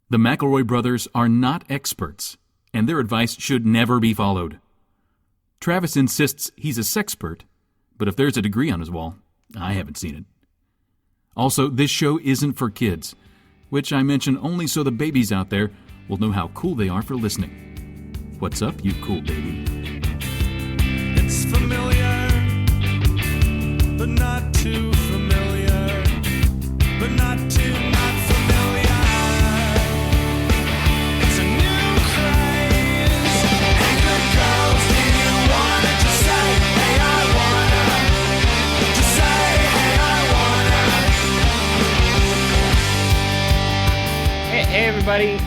The McElroy brothers are not experts, and their advice should never be followed. Travis insists he's a sexpert, but if there's a degree on his wall, I haven't seen it. Also, this show isn't for kids, which I mention only so the babies out there will know how cool they are for listening. What's up, you cool baby? It's familiar, but not too familiar, but not too not familiar. It's a new craze. Hey, good girls, do you wanna just say, hey, I wanna? Just say, hey, I wanna. Hey everybody,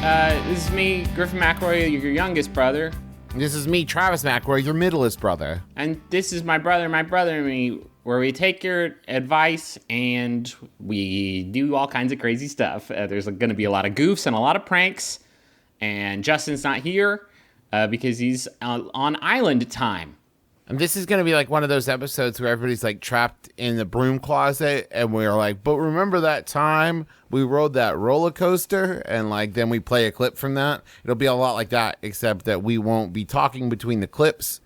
this is me, Griffin McElroy, your youngest brother. This is me, Travis McElroy, your middleest brother. And this is my brother and me, where we take your advice and we do all kinds of crazy stuff. There's going to be a lot of goofs and a lot of pranks. And Justin's not here because he's on island time. And this is going to be like one of those episodes where everybody's like trapped in the broom closet and we're like, but remember that time we rode that roller coaster? And like, then we play a clip from that. It'll be a lot like that, except that we won't be talking between the clips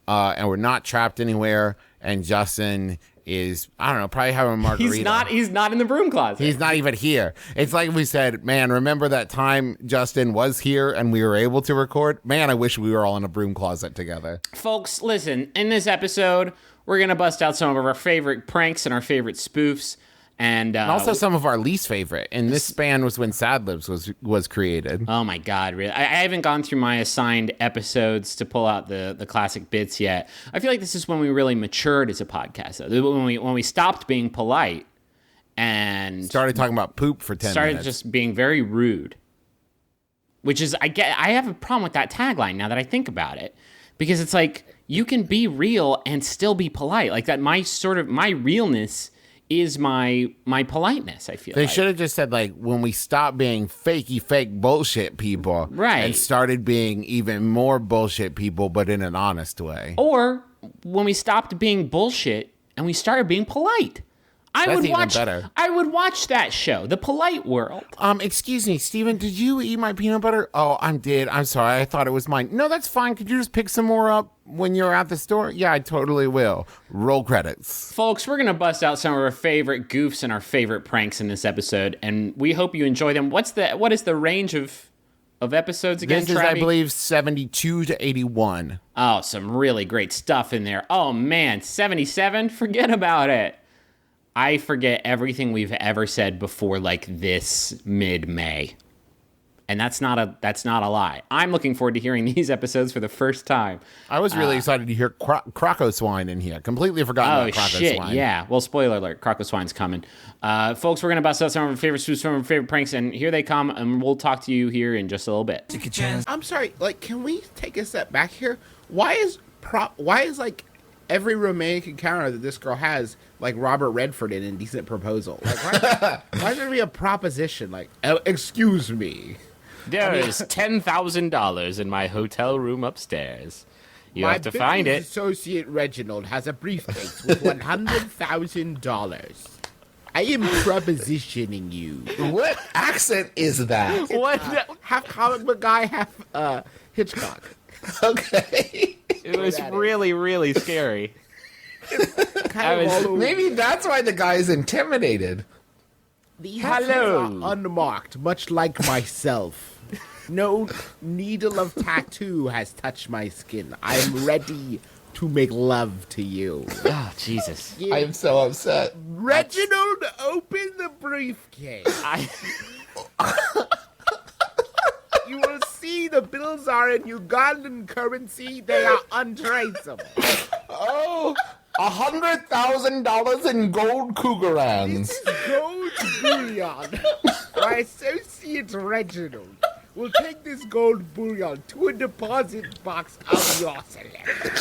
and we're not trapped anywhere. And Justin is, I don't know, probably having a margarita. He's not in the broom closet. He's not even here. It's like we said, man, remember that time Justin was here and we were able to record? Man, I wish we were all in a broom closet together. Folks, listen, in this episode, we're going to bust out some of our favorite pranks and our favorite spoofs. And also some of our least favorite. And this span was when Sad Libs was created. Oh my God, really? I haven't gone through my assigned episodes to pull out the classic bits yet. I feel like this is when we really matured as a podcast, though. When we stopped being polite and started talking about poop for 10 minutes. Started just being very rude. Which is, I have a problem with that tagline now that I think about it. Because it's like, you can be real and still be polite. Like that, my realness is my politeness, I feel They like. should have just said, like, when we stopped being fake bullshit people. Right. And started being even more bullshit people, but in an honest way. Or when we stopped being bullshit and we started being polite. That's even better. I would watch that show, The Polite World. Excuse me, Steven, did you eat my peanut butter? Oh, I did. I'm sorry. I thought it was mine. No, that's fine. Could you just pick some more up when you're at the store? Yeah, I totally will. Roll credits. Folks, we're going to bust out some of our favorite goofs and our favorite pranks in this episode, and we hope you enjoy them. What is the range of episodes again, This is, Travi? I believe, 72 to 81. Oh, some really great stuff in there. Oh, man, 77? Forget about it. I forget everything we've ever said before like this mid-May. And that's not a lie. I'm looking forward to hearing these episodes for the first time. I was really excited to hear Crocoswine in here. Completely forgotten about Crocoswine. Shit, yeah. Well, spoiler alert, Crocoswine's coming. Folks, we're going to bust out some of our favorite spoofs, some of our favorite pranks, and here they come, and we'll talk to you here in just a little bit. I'm sorry, like, can we take a step back here? Why is like every romantic encounter that this girl has, like Robert Redford in Indecent Proposal? Like, why is there be a proposition? Like, excuse me. There is $10,000 in my hotel room upstairs. You have to find it. My associate Reginald has a briefcase with $100,000. I am propositioning you. What accent is that? Half comic book guy, half Hitchcock. Okay. It was really, really scary. Maybe that's why the guy is intimidated. The Hello. Are unmarked, much like myself. No needle of tattoo has touched my skin. I am ready to make love to you. Oh, Jesus. I am so upset. Reginald, open the briefcase. You will see the bills are in Ugandan currency. They are untraceable. Oh, $100,000 in gold cougarans. This is gold bullion. My associate Reginald will take this gold bullion to a deposit box of your selection.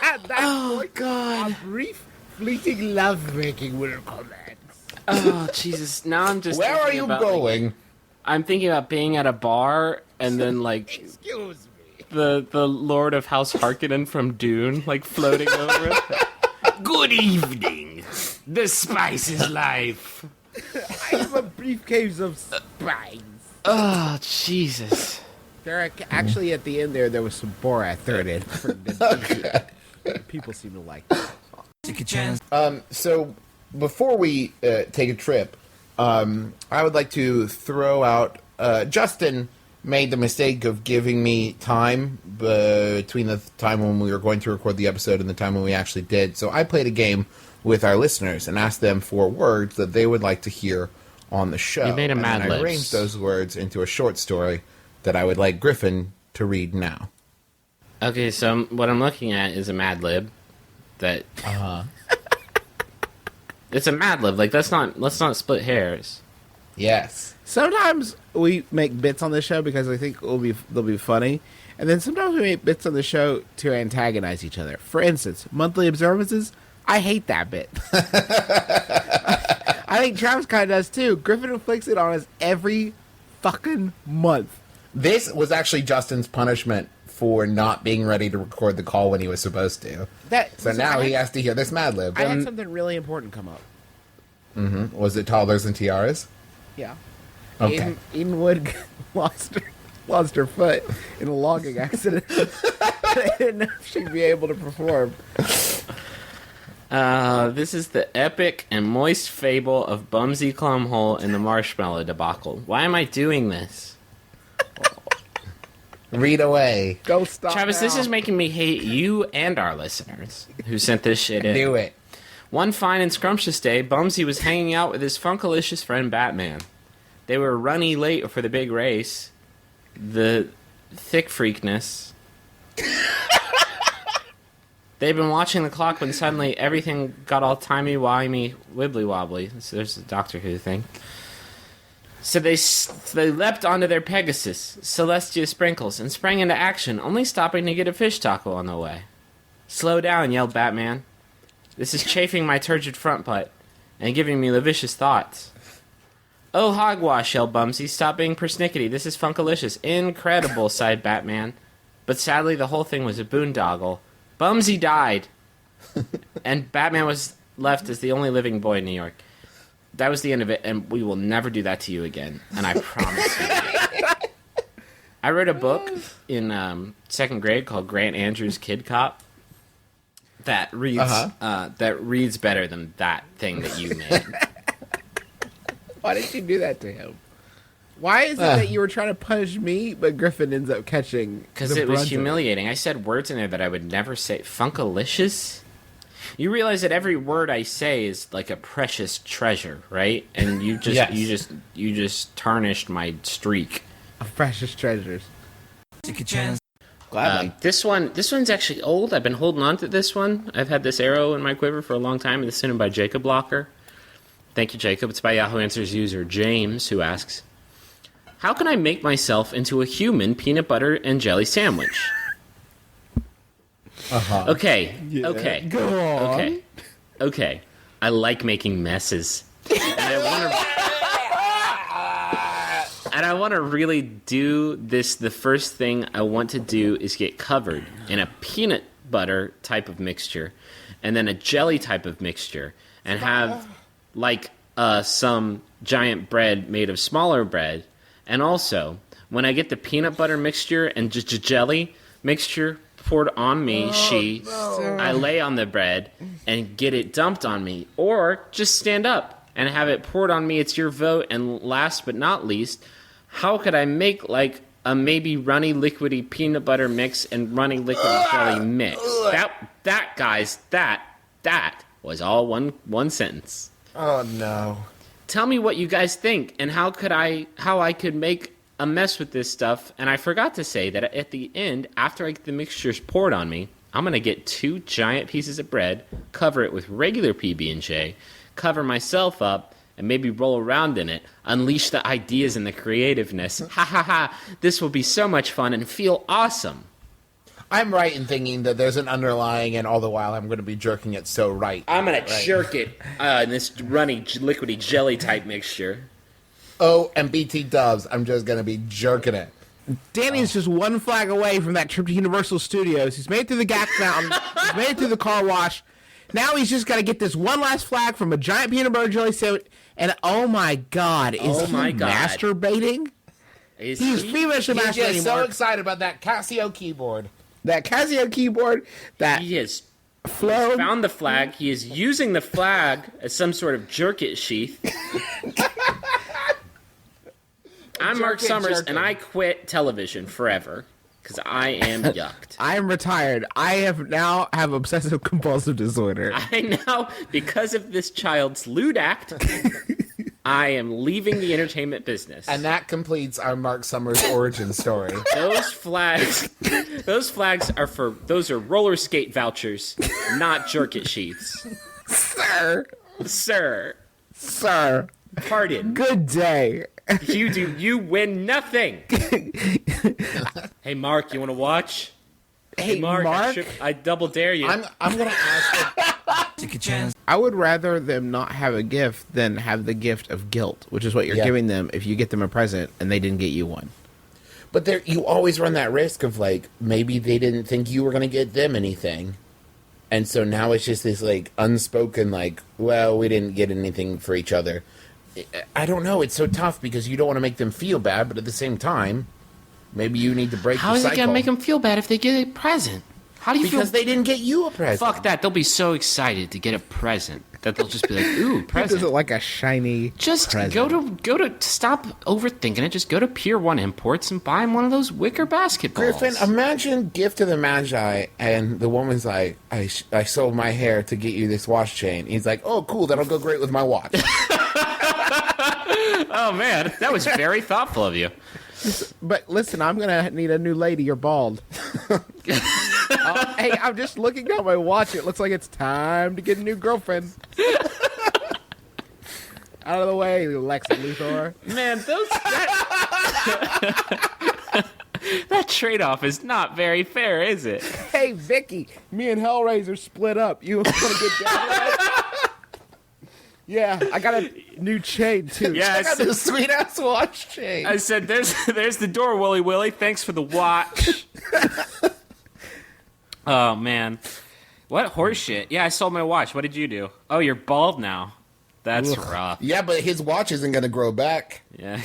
At that point, a brief, fleeting lovemaking will commence. Oh, Jesus. Now I'm just Where are you going? I'm thinking about being at a bar and then, like, Excuse me. the Lord of House Harkonnen from Dune, like, floating over it. Good evening. The spice is life. I have a briefcase of spice. Oh, Jesus. Actually, at the end there was some Borat thrown in. People seem to like that. So before we take a trip, I would like to throw out. Justin made the mistake of giving me time between the time when we were going to record the episode and the time when we actually did. So I played a game with our listeners and asked them for words that they would like to hear on the show. You made a Mad and I Libs. arranged those words into a short story that I would like Griffin to read now. Okay, so what I'm looking at is a Mad Lib that... It's a Mad Lib. Like, let's not split hairs. Yes. Sometimes we make bits on the show because we think they'll be funny, and then sometimes we make bits on the show to antagonize each other. For instance, monthly observances. I hate that bit. I think Travis kind of does too. Griffin inflicts it on us every fucking month. This was actually Justin's punishment for not being ready to record the call when he was supposed to. So now he has to hear this Mad Lib. I had something really important come up. Was it Toddlers and Tiaras? Yeah. Okay. Eden Wood lost her foot in a logging accident. I didn't know if she'd be able to perform. This is the epic and moist fable of Bumsy Clumhole and the Marshmallow Debacle. Why am I doing this? Read away. Go stop Travis, now. this is making me hate you and our listeners who sent this shit in. Do it. One fine and scrumptious day, Bumsy was hanging out with his funkalicious friend Batman. They were runny late for the big race. The thick freakness. They'd been watching the clock when suddenly everything got all timey-wimey, wibbly-wobbly. So there's a Doctor Who thing. So they leapt onto their Pegasus, Celestia Sprinkles, and sprang into action, only stopping to get a fish taco on the way. "Slow down," yelled Batman. "This is chafing my turgid front butt and giving me vicious thoughts." "Oh, hogwash," yelled Bumsy. "Stop being persnickety. This is funkalicious." "Incredible," sighed Batman. But sadly, the whole thing was a boondoggle. Bumsy died, and Batman was left as the only living boy in New York. That was the end of it, and we will never do that to you again, and I promise you. I wrote a book in second grade called Grant Andrews Kid Cop that reads better than that thing that you made. Why did you do that to him? Why is it that you were trying to punish me, but Griffin ends up catching? Because the it was brunt of humiliating. I said words in there that I would never say. Funkalicious? You realize that every word I say is like a precious treasure, right? And you just Yes. you just tarnished my streak. Of precious treasures. Gladly. This one's actually old. I've been holding on to this one. I've had this arrow in my quiver for a long time, and this is sent in by Jacob Locker. Thank you, Jacob. It's by Yahoo Answers user James, who asks, "How can I make myself into a human peanut butter and jelly sandwich?" Okay. Go on. Okay. I like making messes. And I want to really do this. The first thing I want to do is get covered in a peanut butter type of mixture and then a jelly type of mixture and have like some giant bread made of smaller bread. And also, when I get the peanut butter mixture and jelly mixture poured on me, I lay on the bread and get it dumped on me. Or just stand up and have it poured on me. It's your vote. And last but not least, how could I make like a maybe runny liquidy peanut butter mix and runny liquidy jelly mix? That guys, that was all one sentence. Oh no. Tell me what you guys think and how I could make a mess with this stuff. And I forgot to say that at the end, after I get the mixtures poured on me, I'm going to get 2 giant pieces of bread, cover it with regular PB&J, cover myself up, and maybe roll around in it, unleash the ideas and the creativeness. Ha ha ha, this will be so much fun and feel awesome. I'm right in thinking that there's an underlying, and all the while I'm going to be jerking it so right. I'm going to jerk it in this runny, liquidy jelly type mixture. Oh, and BT Dubs, I'm just going to be jerking it. Danny's just one flag away from that trip to Universal Studios. He's made it through the Gax Mountain. He's made it through the car wash. Now he's just got to get this one last flag from a giant peanut butter jelly sandwich. And oh my God, is he masturbating? Is He's he? feverishly He's just masturbating. so Mark. excited about that Casio keyboard. That Casio keyboard, that He has flow. found the flag. He is using the flag as some sort of jerk-it sheath. I'm Mark Jerk-it, Summers, jerk-it. and I quit television forever because I am yucked. I am retired. I now have obsessive compulsive disorder. I now, because of this child's lewd act, I am leaving the entertainment business. And that completes our Mark Summers origin story. those flags are roller skate vouchers, not jerk-it sheaths. Sir, Sir, pardon. good day. You win nothing. Hey, Mark, you want to watch? Hey, Mark, Mark, I double dare you. I'm gonna ask. I would rather them not have a gift than have the gift of guilt, which is what you're Yeah. giving them if you get them a present and they didn't get you one. But there, you always run that risk of like maybe they didn't think you were gonna get them anything, and so now it's just this like unspoken like, well, we didn't get anything for each other. I don't know. It's so tough because you don't want to make them feel bad, but at the same time, maybe you need to break How the is it cycle. gonna make them feel bad if they get a present? How do you Because feel? they didn't get you a present. Fuck that! They'll be so excited to get a present that they'll just be like, "Ooh, Does it present!" like a shiny Just present. go to stop overthinking it. Just go to Pier 1 Imports and buy him one of those wicker basketballs. Griffin, imagine gift to the Magi, and the woman's like, I sold my hair to get you this watch chain. He's like, oh, cool, that'll go great with my watch. Oh man, that was very thoughtful of you. But listen, I'm gonna need a new lady. You're bald. Hey, I'm just looking at my watch. It looks like it's time to get a new girlfriend. Out of the way, Lex Luthor. Man, that trade-off is not very fair, is it? Hey, Vicky, me and Hellraiser split up. You want to get down? With it? Yeah, I got a new chain too. Yeah, I got this sweet ass watch chain. I said, "There's the door, Wooly Willy. Thanks for the watch." Oh man, what horseshit? Yeah, I sold my watch. What did you do? Oh, you're bald now. That's rough. Yeah, but his watch isn't going to grow back. Yeah,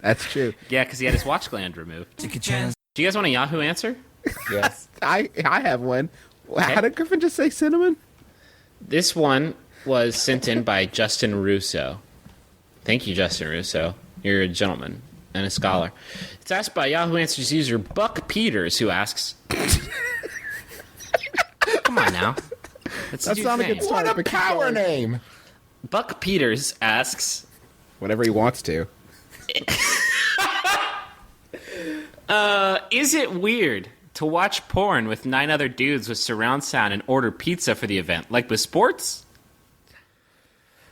That's true. yeah, because he had his watch gland removed. Do you guys want a Yahoo answer? Yes. I have one. How did Griffin just say cinnamon? This one was sent in by Justin Russo. Thank you, Justin Russo. You're a gentleman and a scholar. It's asked by Yahoo Answers user Buck Peters, who asks... Come on now. That's That's not a good start. What a but keep power going. name. Buck Peters asks... Whatever he wants to. Is it weird to watch porn with 9 other dudes with surround sound and order pizza for the event, like with sports?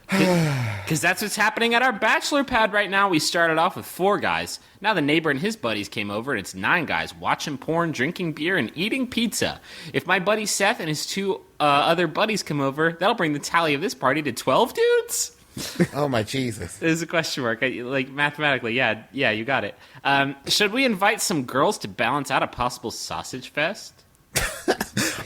Because that's what's happening at our bachelor pad right now. We started off with 4 guys. Now the neighbor and his buddies came over, and it's 9 guys watching porn, drinking beer, and eating pizza. If my buddy Seth and his 2 other buddies come over, that'll bring the tally of this party to 12 dudes? Oh, my Jesus. There's a question mark. Like, mathematically, yeah, you got it. Should we invite some girls to balance out a possible sausage fest?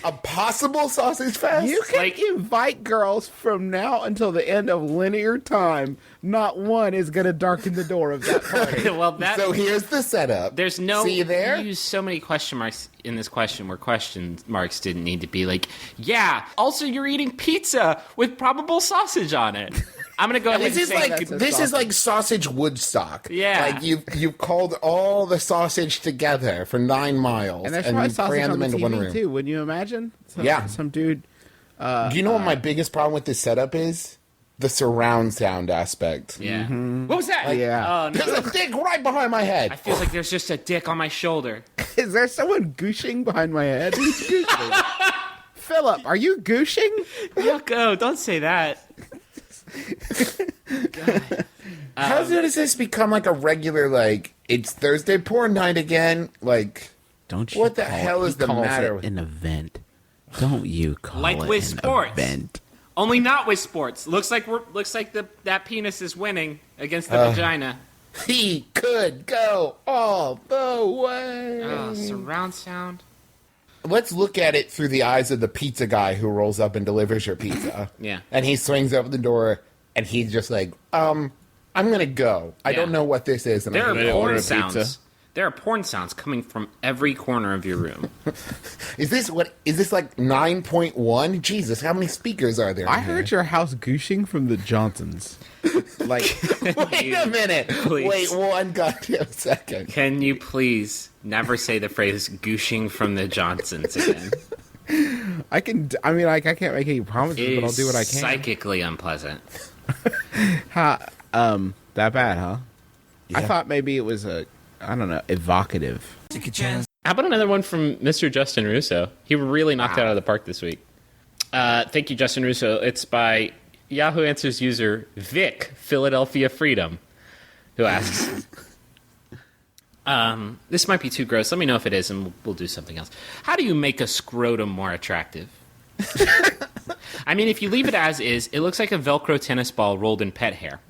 A possible sausage fest? You can Like- invite girls from now until the end of linear time. Not one is going to darken the door of that party. Well, that... So here's the setup. There's no. See you there? You use so many question marks in this question where question marks didn't need to be like, yeah. Also, you're eating pizza with probable sausage on it. I'm gonna go ahead This and is say like that's a this is like sausage Woodstock. Yeah. like you've called all the sausage together for 9 miles, And there's and probably you sausage crammed on them the into one TV room. too. Wouldn't you imagine? Yeah. Some dude. Do you know what my biggest problem with this setup is? The surround sound aspect. yeah. What was that? Yeah. Oh no. There's a dick right behind my head. I feel like there's just a dick on my shoulder. Is there someone gooshing behind my head? Who's gooshing? Philip, are you gooshing? Yucko! Don't say that. How does this become like a regular, like, it's Thursday porn night again? Like, Don't What the hell is the matter with- an event? Don't you call Like it with an sports. event? Only not with sports. Looks like that penis is winning against the vagina. he could go all the way. Surround sound. Let's look at it through the eyes of the pizza guy who rolls up and delivers your pizza. Yeah. And he swings open the door, and he's just like, I'm gonna go. I don't know what this is. And There I'm are gonna order porn a sounds. pizza. There are porn sounds coming from every corner of your room. Is this like 9.1? Jesus, how many speakers are there? I in here? heard your house gooshing from the Johnsons. Like, Wait a minute. Please. Wait one goddamn second. Can you please never say the phrase "gooshing from the Johnsons" again? I can't make any promises, It but I'll is do what I can. psychically unpleasant. That bad, huh? I Yeah. thought maybe it was evocative. How about another one from Mr. Justin Russo? He really knocked it out of the park this week. Thank you, Justin Russo. It's by Yahoo Answers user Vic Philadelphia Freedom, who asks, this might be too gross. Let me know if it is, and we'll do something else. How do you make a scrotum more attractive? I mean, if you leave it as is, it looks like a Velcro tennis ball rolled in pet hair.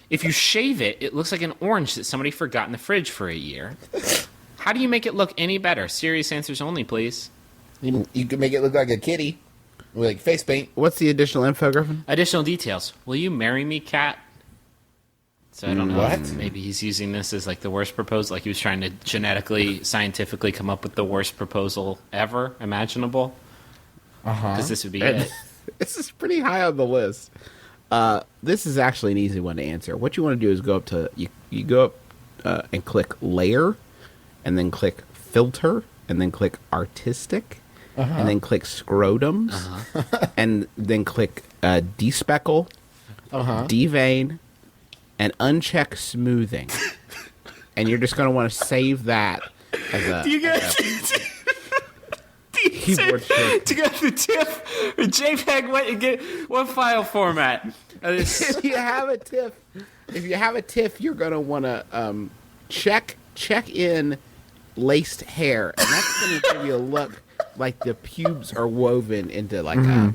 If you shave it, it looks like an orange that somebody forgot in the fridge for a year. How do you make it look any better? Serious answers only, please. You could make it look like a kitty with like face paint. What's the additional info, Griffin? Additional details. Will you marry me, cat? So I don't know. What? If maybe he's using this as like the worst proposal. Like he was trying to genetically, scientifically come up with the worst proposal ever imaginable. Because this would be it. This is pretty high on the list. This is actually an easy one to answer. What you want to do is go up to you go up and click layer, and then click filter, and then click artistic, and then click scrotums, and then click despeckle, devein, and uncheck smoothing. And you're just going to want to save that as a keyboard shortcut. To get the TIFF or JPEG, what file format? If you have a TIFF, you're gonna want to check in laced hair, and that's gonna give you a look like the pubes are woven into like a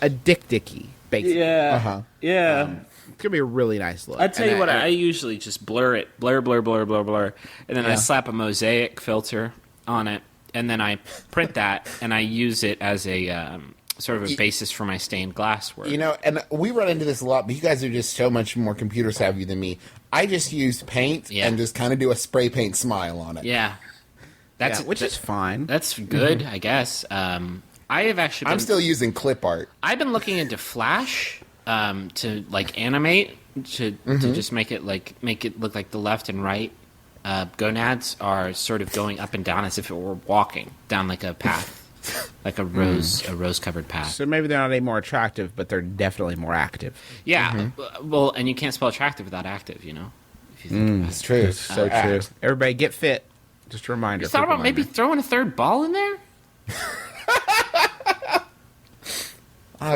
dicky, basically. Yeah. Yeah. It's gonna be a really nice look. I tell you what, I usually just blur it, blur, and then I slap a mosaic filter on it, and then I print that, and I use it as a sort of a basis for my stained glass work. You know, and we run into this a lot, but you guys are just so much more computer savvy than me. I just use paint and just kind of do a spray paint smile on it. Yeah. which is fine. That's good, I guess. I have actually been, I'm still using clip art. I've been looking into Flash to like animate to just make it look like the left and right gonads are sort of going up and down as if it were walking down like a path, like a rose-covered path. So maybe they're not any more attractive, but they're definitely more active. Yeah, well, and you can't spell attractive without active, you know. If you think about it. It's true. So true. Everybody get fit. Just a reminder. You thought about maybe throwing a third ball in there?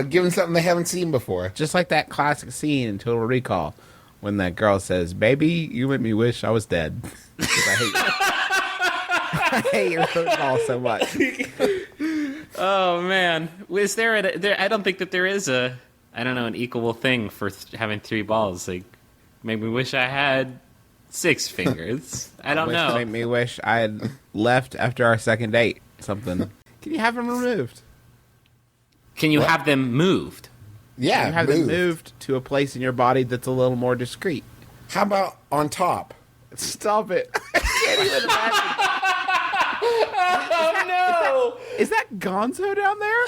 Give them something they haven't seen before. Just like that classic scene in Total Recall when that girl says, "Baby, you made me wish I was dead." 'Cause I hate your football so much. Oh man, is there I don't think that there is an equal thing for having three balls. Like, made me wish I had 6 fingers. I don't know. Made me wish I had left after our second date. Something. Can you have them removed? Can you have them moved? Yeah, You have them moved to a place in your body that's a little more discreet. How about on top? Stop it. I can't even imagine. Oh no! Is that Gonzo down there?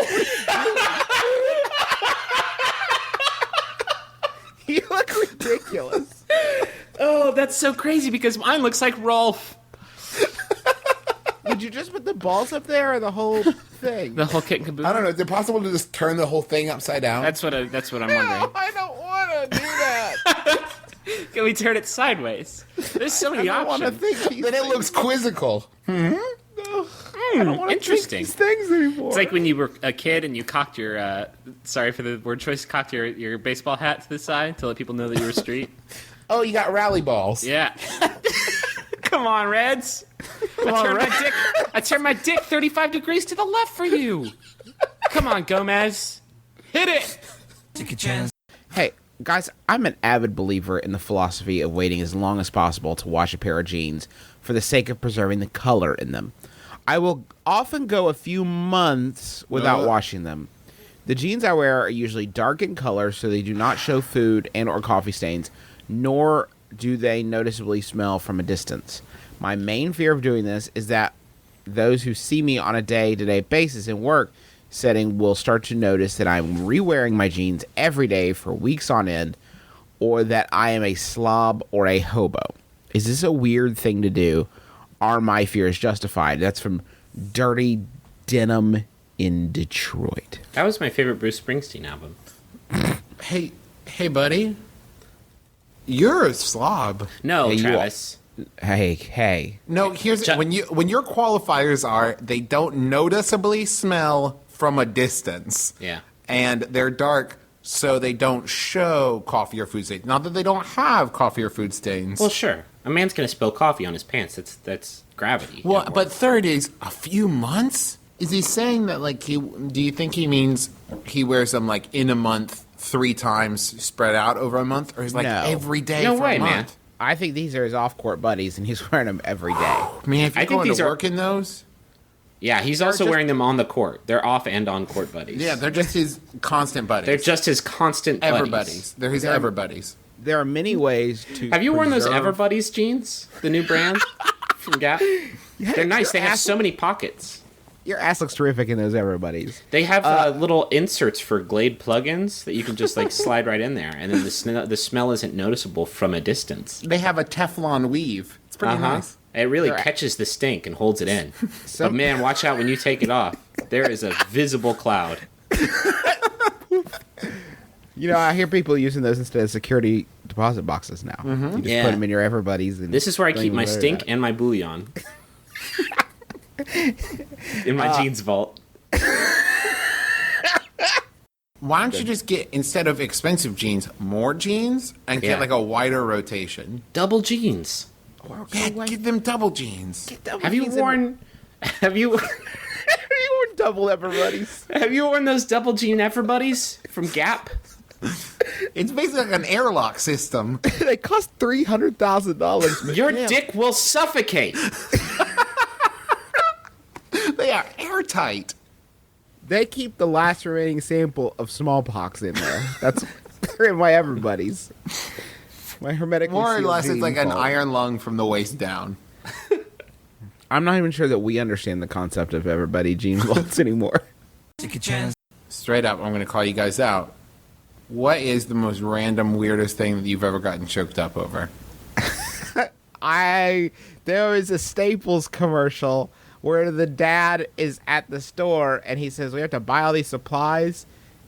You look ridiculous. Oh, that's so crazy because mine looks like Rolf. Would you just put the balls up there or the whole thing? The whole kit and caboodle. I don't know. Is it possible to just turn the whole thing upside down? That's what I'm wondering. I don't want to do that. Can we turn it sideways? There's so many I don't want to options. think these Then it things. looks quizzical. I don't want to Interesting. think these things anymore. It's like when you were a kid and you cocked your, sorry for the word choice, cocked your baseball hat to the side to let people know that you were street. Oh, you got rally balls. Yeah. Come on, Reds. I turned my dick 35 degrees to the left for you. Come on, Gomez. Hit it. Hey, guys, I'm an avid believer in the philosophy of waiting as long as possible to wash a pair of jeans for the sake of preserving the color in them. I will often go a few months without washing them. The jeans I wear are usually dark in color, so they do not show food and or coffee stains, nor do they noticeably smell from a distance. My main fear of doing this is that those who see me on a day-to-day basis in work setting will start to notice that I'm re-wearing my jeans every day for weeks on end, or that I am a slob or a hobo. Is this a weird thing to do? Are my fears justified? That's from Dirty Denim in Detroit. That was my favorite Bruce Springsteen album. Hey, buddy. You're a slob. No, Hey, you Travis. Hey. No, here's when your qualifiers are they don't noticeably smell from a distance. Yeah. And they're dark, so they don't show coffee or food stains. Not that they don't have coffee or food stains. Well, sure. A man's gonna spill coffee on his pants. That's gravity. Well, at work. but third is a few months. Is he saying that like do you think he means he wears them like in a month 3 times spread out over a month, or is like No. every day No for way, a man. month? I think these are his off-court buddies, and he's wearing them every day. Man, if I you're think going these to are- work in those, Yeah, he's also just- wearing them on the court. They're off and on court buddies. yeah, they're just his constant buddies. They're just his constant ever buddies. buddies. They're his ever buddies. There are many ways to. Have you worn those preserve- Everbuddies jeans? The new brand from Gap? They're nice. They have so many pockets. Your ass looks terrific in those Everbuddies. They have little inserts for Glade plugins that you can just like slide right in there, and then the smell isn't noticeable from a distance. They have a Teflon weave. It's pretty nice. It really catches the stink and holds it in. But man, watch out when you take it off. There is a visible cloud. You know, I hear people using those instead of security deposit boxes now. You just Yeah. put them in your Everbuddies. And This is where I don't keep even my worry stink about it. and my bouillon. In my jeans vault. Why don't you just get, instead of expensive jeans, more jeans and Yeah. get like a wider rotation? Double jeans. Yeah, give them double jeans. Have you worn have you You wore double Everbuddies. have you worn those double jean Everbuddies from Gap? It's basically like an airlock system. They cost $300,000. Your dick will suffocate. They are airtight. They keep the last remaining sample of smallpox in there. That's they're in my Everbuddies. My hermetic. More or less, it's like an iron lung from the waist down. I'm not even sure that we understand the concept of Everbuddy jean vaults anymore. Straight up, I'm going to call you guys out. What is the most random, weirdest thing that you've ever gotten choked up over? There was a Staples commercial where the dad is at the store and he says we have to buy all these supplies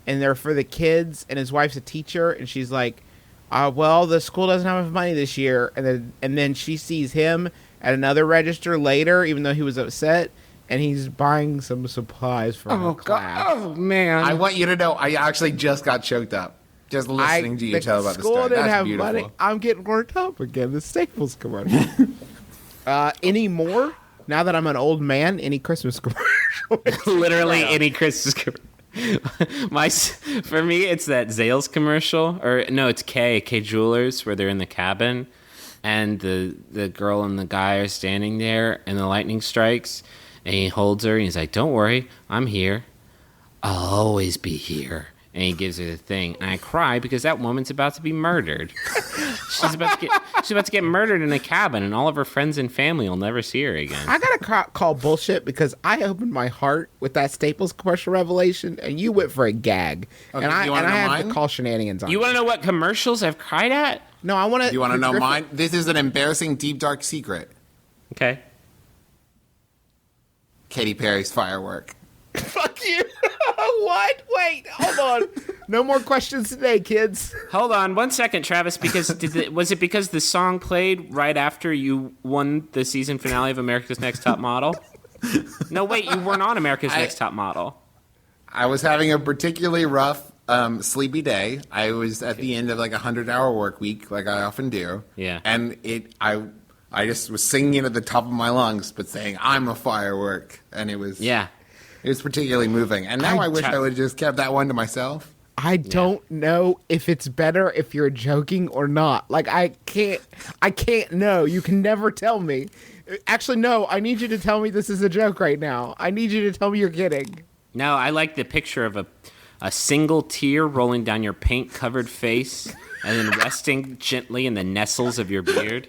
and they're for the kids, and his wife's a teacher and she's like, well, the school doesn't have enough money this year, and then she sees him at another register later, even though he was upset, and he's buying some supplies for her class. Oh man. I want you to know, I actually just got choked up. Just listening to you the tell about the school story. didn't That's have beautiful. money. I'm getting worked up again. The Staples commercial. Any more? Now that I'm an old man, any Christmas commercial? Literally any Christmas commercial. For me, it's that Zales commercial, or no, it's K Jewelers, where they're in the cabin, and the girl and the guy are standing there, and the lightning strikes, and he holds her, and he's like, "Don't worry, I'm here. I'll always be here." And he gives her the thing, and I cry because that woman's about to be murdered. She's about to get murdered in a cabin, and all of her friends and family will never see her again. I gotta call bullshit because I opened my heart with that Staples commercial revelation, and you went for a gag, Okay, and I you wanna know have mine? to call shenanigans on You want to know what commercials I've cried at? No, I want to. You want to know mine? This is an embarrassing, deep, dark secret. Okay. Katy Perry's Firework. Fuck you. What? Wait, hold on. No more questions today, kids. Hold on 1 second, Travis, because was it because the song played right after you won the season finale of America's Next Top Model? No, wait, you weren't on America's Next Top Model. I was having a particularly rough, sleepy day. I was at the end of like a 100-hour work week, like I often do. Yeah. And I just was singing it at the top of my lungs, but saying, I'm a firework. And it was particularly moving. And now I wish I would have just kept that one to myself. I don't know if it's better if you're joking or not. Like I can't know. You can never tell me. Actually, no, I need you to tell me this is a joke right now. I need you to tell me you're kidding. No, I like the picture of a single tear rolling down your paint-covered face and then resting gently in the nestles of your beard.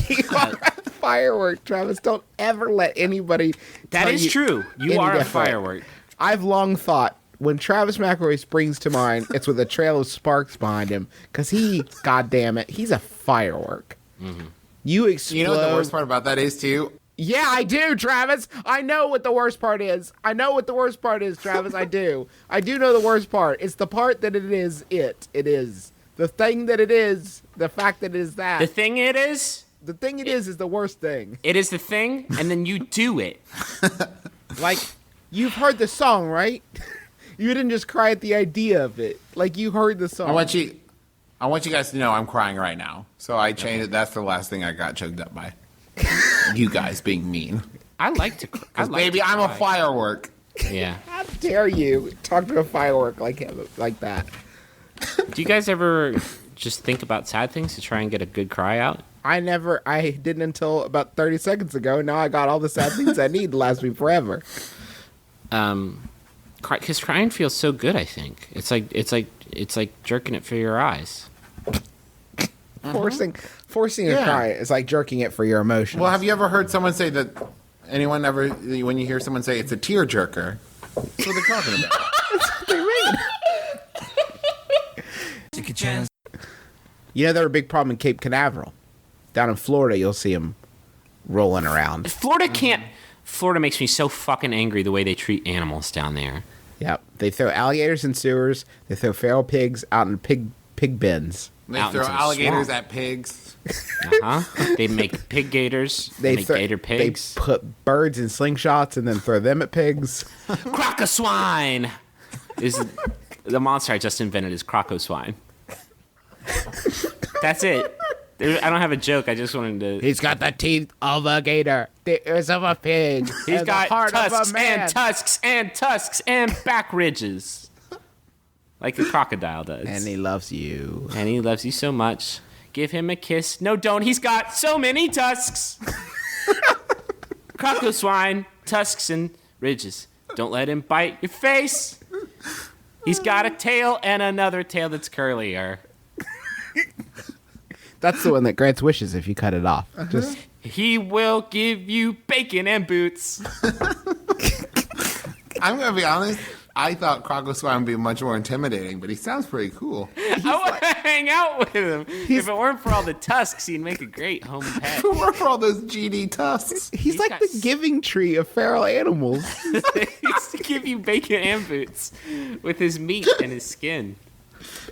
You are a firework, Travis. Don't ever let anybody. That tell is you true. You any are a different. firework. I've long thought when Travis McElroy springs to mind, it's with a trail of sparks behind him because he, goddamn it, he's a firework. Mm-hmm. You explode. You know what the worst part about that is, too? Yeah, I do, Travis. I know what the worst part is. I know what the worst part is, Travis. I do. I do know the worst part. It's the part that it is it. It is. The thing that it is, the fact that it is that. The thing it is The the worst thing. it is the thing, and then you do it. Like, you've heard the song, right? You didn't just cry at the idea of it. Like, you heard the song. I want you guys to know I'm crying right now. So I changed it. That's the last thing I got choked up by. You guys being mean. I like to cry. Baby, I'm a firework. Yeah. How dare you talk to a firework like that? Do you guys ever just think about sad things to try and get a good cry out? I didn't until about 30 seconds ago. Now I got all the sad things I need to last me forever. Because crying feels so good. I think it's like jerking it for your eyes. Forcing a Yeah. cry is like jerking it for your emotions. Well, have you ever heard someone say that? When you hear someone say it's a tear jerker, that's what they're talking about. You know, they're a big problem in Cape Canaveral. Down in Florida, you'll see them rolling around. Florida makes me so fucking angry the way they treat animals down there. Yep. They throw alligators in sewers. They throw feral pigs out in pig bins. They Out throw into the alligators swamp. at pigs. They make pig gators. They make gator pigs. They put birds in slingshots and then throw them at pigs. Crocoswine is the monster I just invented. Is Crocoswine. That's it. I don't have a joke. I just wanted to. He's got the teeth of a gator, the ears of a pig. He's and got the heart tusks of a man. and tusks and tusks and back ridges, like a crocodile does. And he loves you. And he loves you so much. Give him a kiss. No, don't. He's got so many tusks. Crocoswine, tusks and ridges. Don't let him bite your face. He's got a tail and another tail that's curlier. That's the one that grants wishes if you cut it off. Just He will give you bacon and boots. I'm gonna be honest. I thought Crocoswine would be much more intimidating, but he sounds pretty cool. I want to hang out with him. If it weren't for all the tusks, he'd make a great home pet. Where for all those GD tusks? he's like got the giving tree of feral animals. He used to give you bacon and boots with his meat and his skin.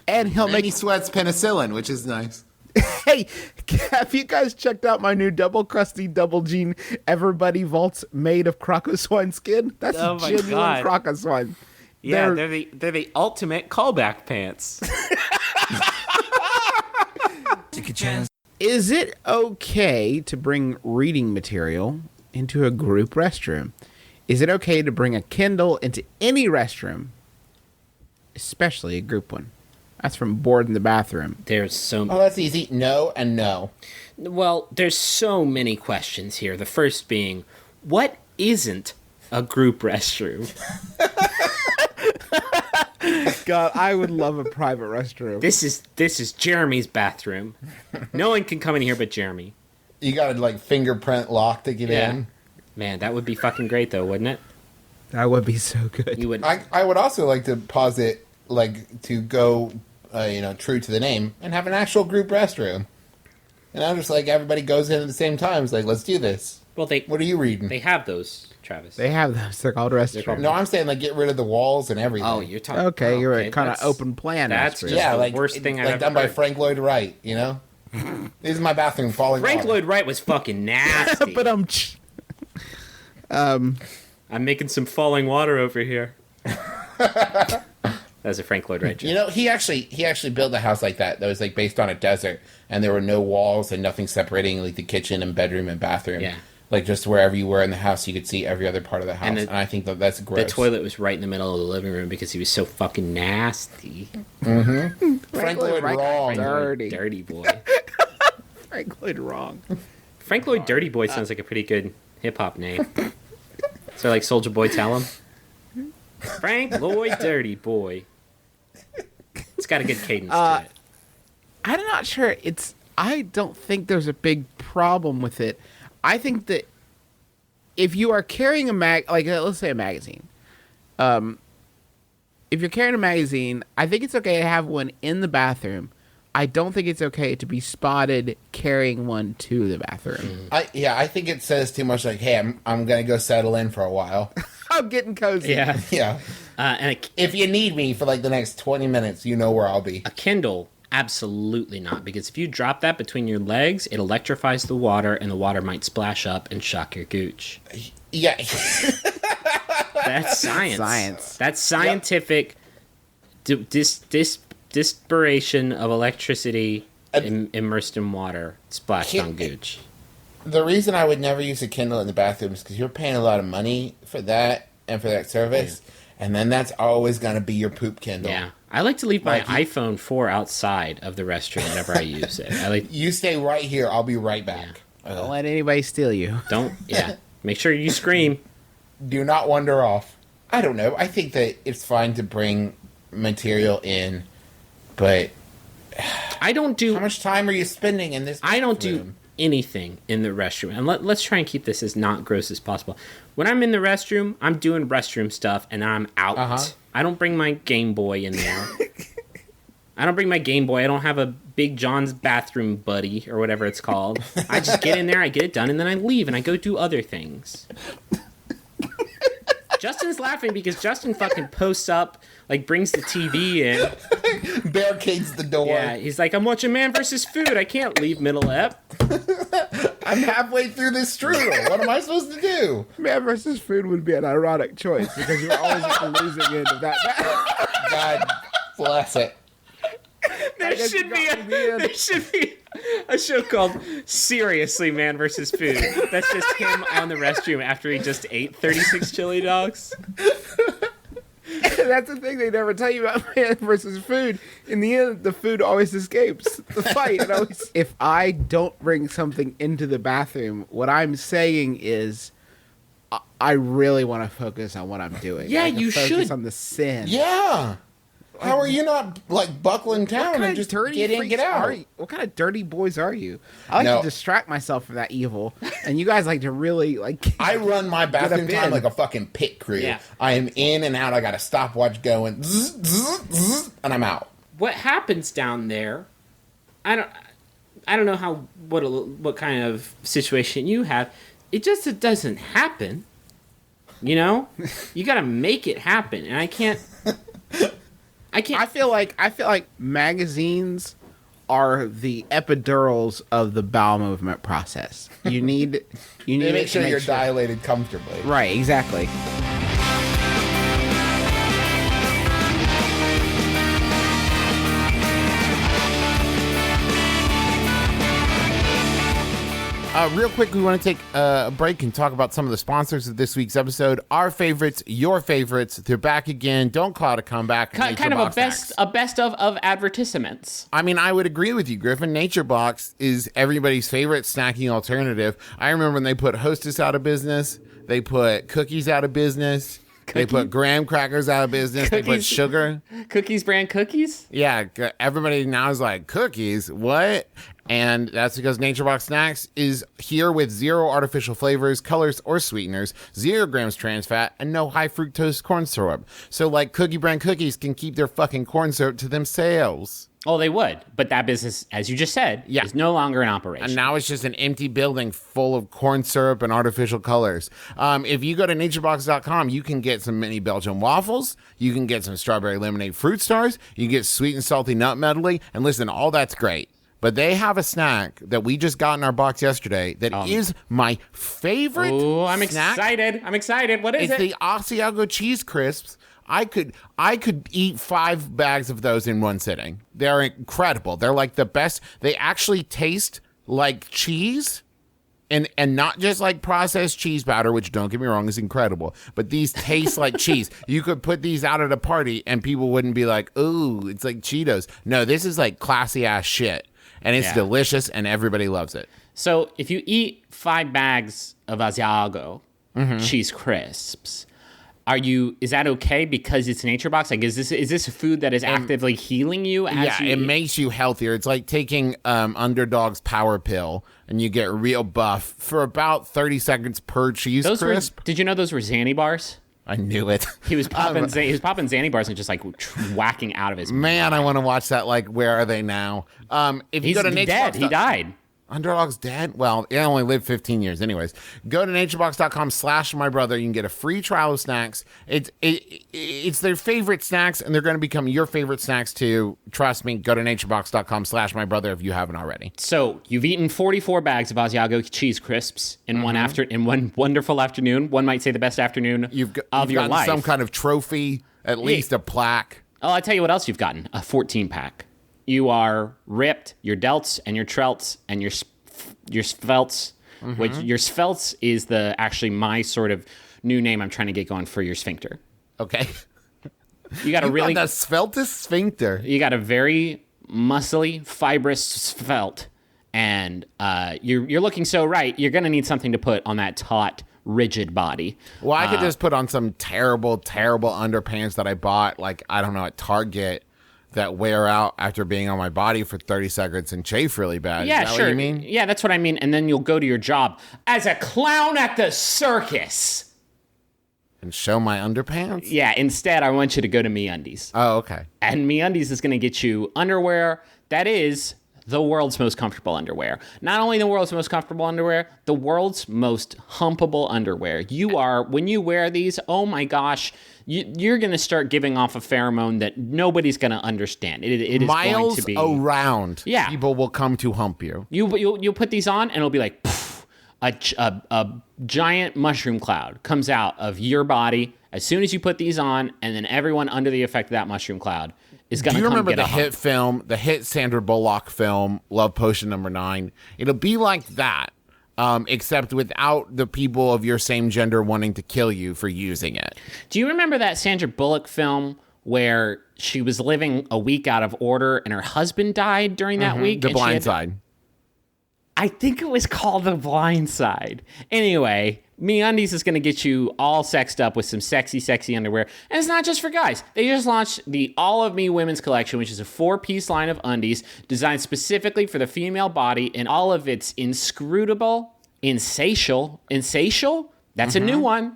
And he'll And make he sweats penicillin, which is nice. Hey, have you guys checked out my new double crusty double jean Everbuddy vaults made of Crocoswine skin? That's Oh my genuine God. Crocoswine. Yeah, they're the ultimate callback pants. Is it okay to bring reading material into a group restroom? Is it okay to bring a Kindle into any restroom, especially a group one? That's from Board in the Bathroom. There's so Oh, that's easy. No and no. well, there's so many questions here. The first being, what isn't a group restroom? God, I would love a private restroom. This is Jeremy's bathroom. No one can come in here but Jeremy. You gotta like fingerprint lock to get in. Man, that would be fucking great though, wouldn't it? That would be so good. You would. I would also like to posit, like, to go, true to the name and have an actual group restroom. And I'm just like, everybody goes in at the same time. It's like, let's do this. Well, What are you reading? they have those, Travis. They have those. They're called restrooms. No, I'm saying, like, get rid of the walls and everything. Oh, you're talking. Okay, you're okay, kind of that's- open plan. That's restroom. just yeah, the like worst thing I've like ever done by heard. Frank Lloyd Wright, you know? This is my bathroom falling Frank water. Lloyd Wright was fucking nasty. But I'm making some falling water over here. That's a Frank Lloyd Wright joke. You know, he actually built a house like that was like based on a desert, and there were no walls and nothing separating like the kitchen and bedroom and bathroom. Yeah. Like just wherever you were in the house, you could see every other part of the house, And and, the- I think that's gross. The toilet was right in the middle of the living room because he was so fucking nasty. Frank Lloyd wrong. Dirty. Dirty boy. Frank Lloyd wrong. Frank Lloyd Dirty Boy sounds like a pretty good hip hop name. So like Soldier Boy tell him. Frank Lloyd Dirty Boy. It's got a good cadence to it. I'm not sure. I don't think there's a big problem with it. I think that if you are carrying let's say a magazine, if you're carrying a magazine, I think it's okay to have one in the bathroom. I don't think it's okay to be spotted carrying one to the bathroom. I think it says too much. Like, hey, I'm gonna go settle in for a while. I'm getting cozy. Yeah. Yeah. And If you need me for like the next 20 minutes, you know where I'll be. a Kindle, absolutely not. Because if you drop that between your legs, it electrifies the water, and the water might splash up and shock your gooch. Yeah. That's science. Science. That's scientific dispersion of electricity immersed in water splashed on gooch. The reason I would never use a Kindle in the bathroom is because you're paying a lot of money for that and for that service, and then that's always going to be your poop Kindle. Yeah. I like to leave my Like iPhone 4 outside of the restroom whenever I use it. You stay right here. I'll be right back. Don't let anybody steal you. Make sure you scream. Do not wander off. I don't know. I think that it's fine to bring material in, but I don't do how much time are you spending in this I don't do room? anything in the restroom. And let's try and keep this as not gross as possible. When I'm in the restroom, I'm doing restroom stuff and I'm out. I don't bring my Game Boy in there. I don't bring my Game Boy. I don't have a Big John's bathroom buddy or whatever it's called. I just get in there, I get it done, and then I leave and I go do other things. Justin's laughing because Justin fucking posts up, like brings the TV in. Barricades the door. Yeah, he's like, I'm watching Man vs. Food. I can't leave middle ep. I'm halfway through this strudel. What am I supposed to do? Man versus food would be an ironic choice because you're always at the losing end of that. God bless it. There should be a show called Seriously Man vs. Food. That's just him on the restroom after he just ate 36 chili dogs. That's the thing they never tell you about man versus food. In the end, the food always escapes the fight. It always... If I don't bring something into the bathroom, what I'm saying is I really want to focus on what I'm doing. Yeah, I can you focus should. on the sin. Yeah. How are you not like buckling down and just get in, get out? What kind of dirty boys are you? I like No. to distract myself from that evil, and you guys like to really like. I run my bathroom Get up time in. like a fucking pit crew. Yeah. I am in and out. I got a stopwatch going, zzz, zzz, zzz, and I'm out. What happens down there? I don't know what kind of situation you have. It doesn't happen. You know, you got to make it happen, and I can't. I feel like magazines are the epidurals of the bowel movement process. You need They to make sure you're dilated comfortably. Right, exactly. Real quick, we want to take a break and talk about some of the sponsors of this week's episode. Our favorites, your favorites. They're back again. Don't call it a comeback. Kind of a best of advertisements. I mean, I would agree with you, Griffin. Nature Box is everybody's favorite snacking alternative. I remember when they put Hostess out of business. They put cookies out of business. They put graham crackers out of business. They put Cookies? sugar. Cookies brand cookies? Yeah, everybody now is like, cookies? What? And that's because Nature Box Snacks is here with 0 artificial flavors, colors, or sweeteners, 0 grams trans fat, and no high fructose corn syrup. So, like, Cookie Brand cookies can keep their fucking corn syrup to themselves. Oh, they would. But that business, as you just said, is no longer in operation. And now it's just an empty building full of corn syrup and artificial colors. If you go to naturebox.com, you can get some mini Belgian waffles. You can get some strawberry lemonade fruit stars. You can get sweet and salty nut medley. And listen, all that's great. But they have a snack that we just got in our box yesterday that is my favorite Oh, I'm snack. excited. I'm excited. What is It's it? the Asiago cheese crisps. I could eat 5 bags of those in one sitting. They're incredible. They're like the best. They actually taste like cheese. And not just like processed cheese powder, which, don't get me wrong, is incredible. But these taste like cheese. You could put these out at a party and people wouldn't be like, ooh, it's like Cheetos. No, this is like classy ass shit. And it's delicious and everybody loves it. So if you eat 5 bags of Asiago cheese crisps, Is that okay because it's Nature Box? Like, is this a food that is actively healing you? It makes you healthier. It's like taking Underdog's Power Pill, and you get real buff for about 30 seconds per cheese crisp. Did you know those were Xanny bars? I knew it. He was popping Xanny bars and just like whacking out of his Man, I want to watch that. Like, where are they now? If you He's go to dead. He died. Underdog's dead? Well, he only lived 15 years. Anyways, go to naturebox.com/mybrother. You can get a free trial of snacks. It's their favorite snacks, and they're going to become your favorite snacks too. Trust me, go to naturebox.com/mybrother if you haven't already. So you've eaten 44 bags of Asiago cheese crisps in one wonderful afternoon. One might say the best afternoon You've of your gotten life. some kind of trophy, at least a plaque. Oh, I'll tell you what else you've gotten. A 14-pack. You are ripped, your delts and your trelts and your svelts, which your svelts is actually my sort of new name I'm trying to get going for your sphincter. Okay. You got a really the sveltest sphincter. You got a very muscly, fibrous svelte, and you're looking so right. You're gonna need something to put on that taut, rigid body. Well, I could just put on some terrible, terrible underpants that I bought, like, I don't know, at Target, that wear out after being on my body for 30 seconds and chafe really bad. Yeah, Is that sure. what you mean? Yeah, that's what I mean. And then you'll go to your job as a clown at the circus. And show my underpants? Yeah, instead, I want you to go to MeUndies. Oh, okay. And MeUndies is going to get you underwear that is the world's most comfortable underwear. Not only the world's most comfortable underwear, the world's most humpable underwear. When you wear these, oh my gosh, you're going to start giving off a pheromone that nobody's going to understand. It is Miles going to be around. Yeah. People will come to hump you. You'll put these on, and it'll be like poof, a giant mushroom cloud comes out of your body as soon as you put these on, and then everyone under the effect of that mushroom cloud is going to come remember get the a hump. hit film, the hit Sandra Bullock film, Love Potion No. 9? It'll be like that, except without the people of your same gender wanting to kill you for using it. Do you remember that Sandra Bullock film where she was living a week out of order and her husband died during that week? The and she Blind had- Side. I think it was called The Blind Side. Anyway, MeUndies is going to get you all sexed up with some sexy, sexy underwear. And it's not just for guys. They just launched the All of Me Women's Collection, which is a 4-piece line of undies designed specifically for the female body in all of its inscrutable, insatial? That's a new one.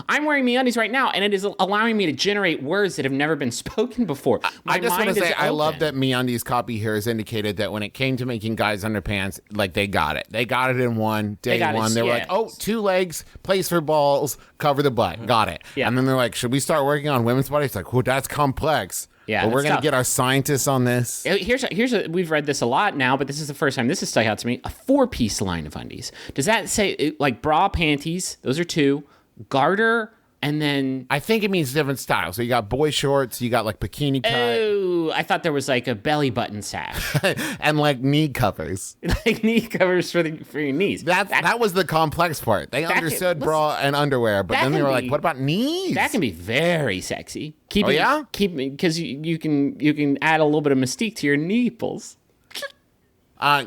I'm wearing MeUndies right now, and it is allowing me to generate words that have never been spoken before. I just want to say, I love open. that MeUndies copy here has indicated that when it came to making guys' underpants, like, they got it. They got it in one, day got it, one. They were yeah. like, oh, 2 legs, place for balls, cover the butt. Got it. Yeah. And then they're like, should we start working on women's bodies? Like, well, that's complex. Yeah, but we're that's going to tough. get our scientists on this. We've read this a lot now, but this is the first time this has stuck out to me. A 4-piece line of undies. Does that say, like, bra, panties? Those are 2. Garter, and then... I think it means different styles. So you got boy shorts, you got like bikini cut, Oh, I thought there was like a belly button sash. and like knee covers. Like knee covers for your knees. That was the complex part. They understood bra and underwear, but that then they can were be- like, what about knees? That can be very sexy. yeah? Because you can add a little bit of mystique to your nipples.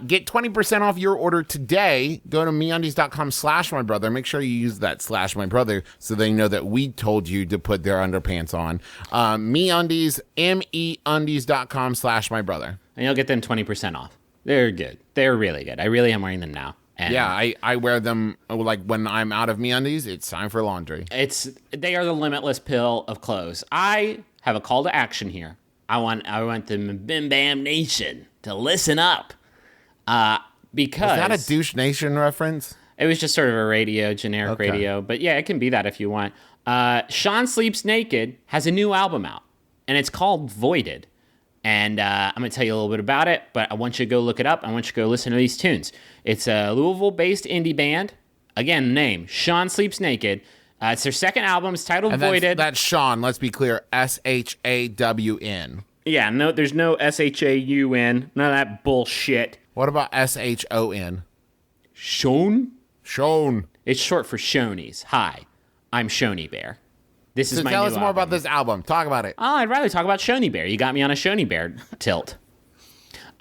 Get 20% off your order today. Go to MeUndies.com/mybrother. Make sure you use that /mybrother so they know that we told you to put their underpants on. MeUndies, MEUndies.com/mybrother. And you'll get them 20% off. They're good. They're really good. I really am wearing them now. And Yeah, I wear them like when I'm out of MeUndies. It's time for laundry. they are the limitless pill of clothes. I have a call to action here. I want the MBMBaM Nation to listen up. Because Is that a Douche Nation reference? it was just sort of a generic radio. But yeah, it can be that if you want. Sean Sleeps Naked has a new album out, and it's called Voided. And I'm going to tell you a little bit about it, but I want you to go look it up. I want you to go listen to these tunes. It's a Louisville-based indie band. Again, name, Sean Sleeps Naked. It's their second album. It's titled And Voided. that's Sean. Let's be clear. SHAWN. Yeah, no, there's no SHAUN. None of that bullshit. What about SHON? Sean? Sean. It's short for Shonies. Hi, I'm Shoney Bear. This is So my tell new us more album. about this album. Talk about it. Oh, I'd rather talk about Shoney Bear. You got me on a Shoney Bear tilt.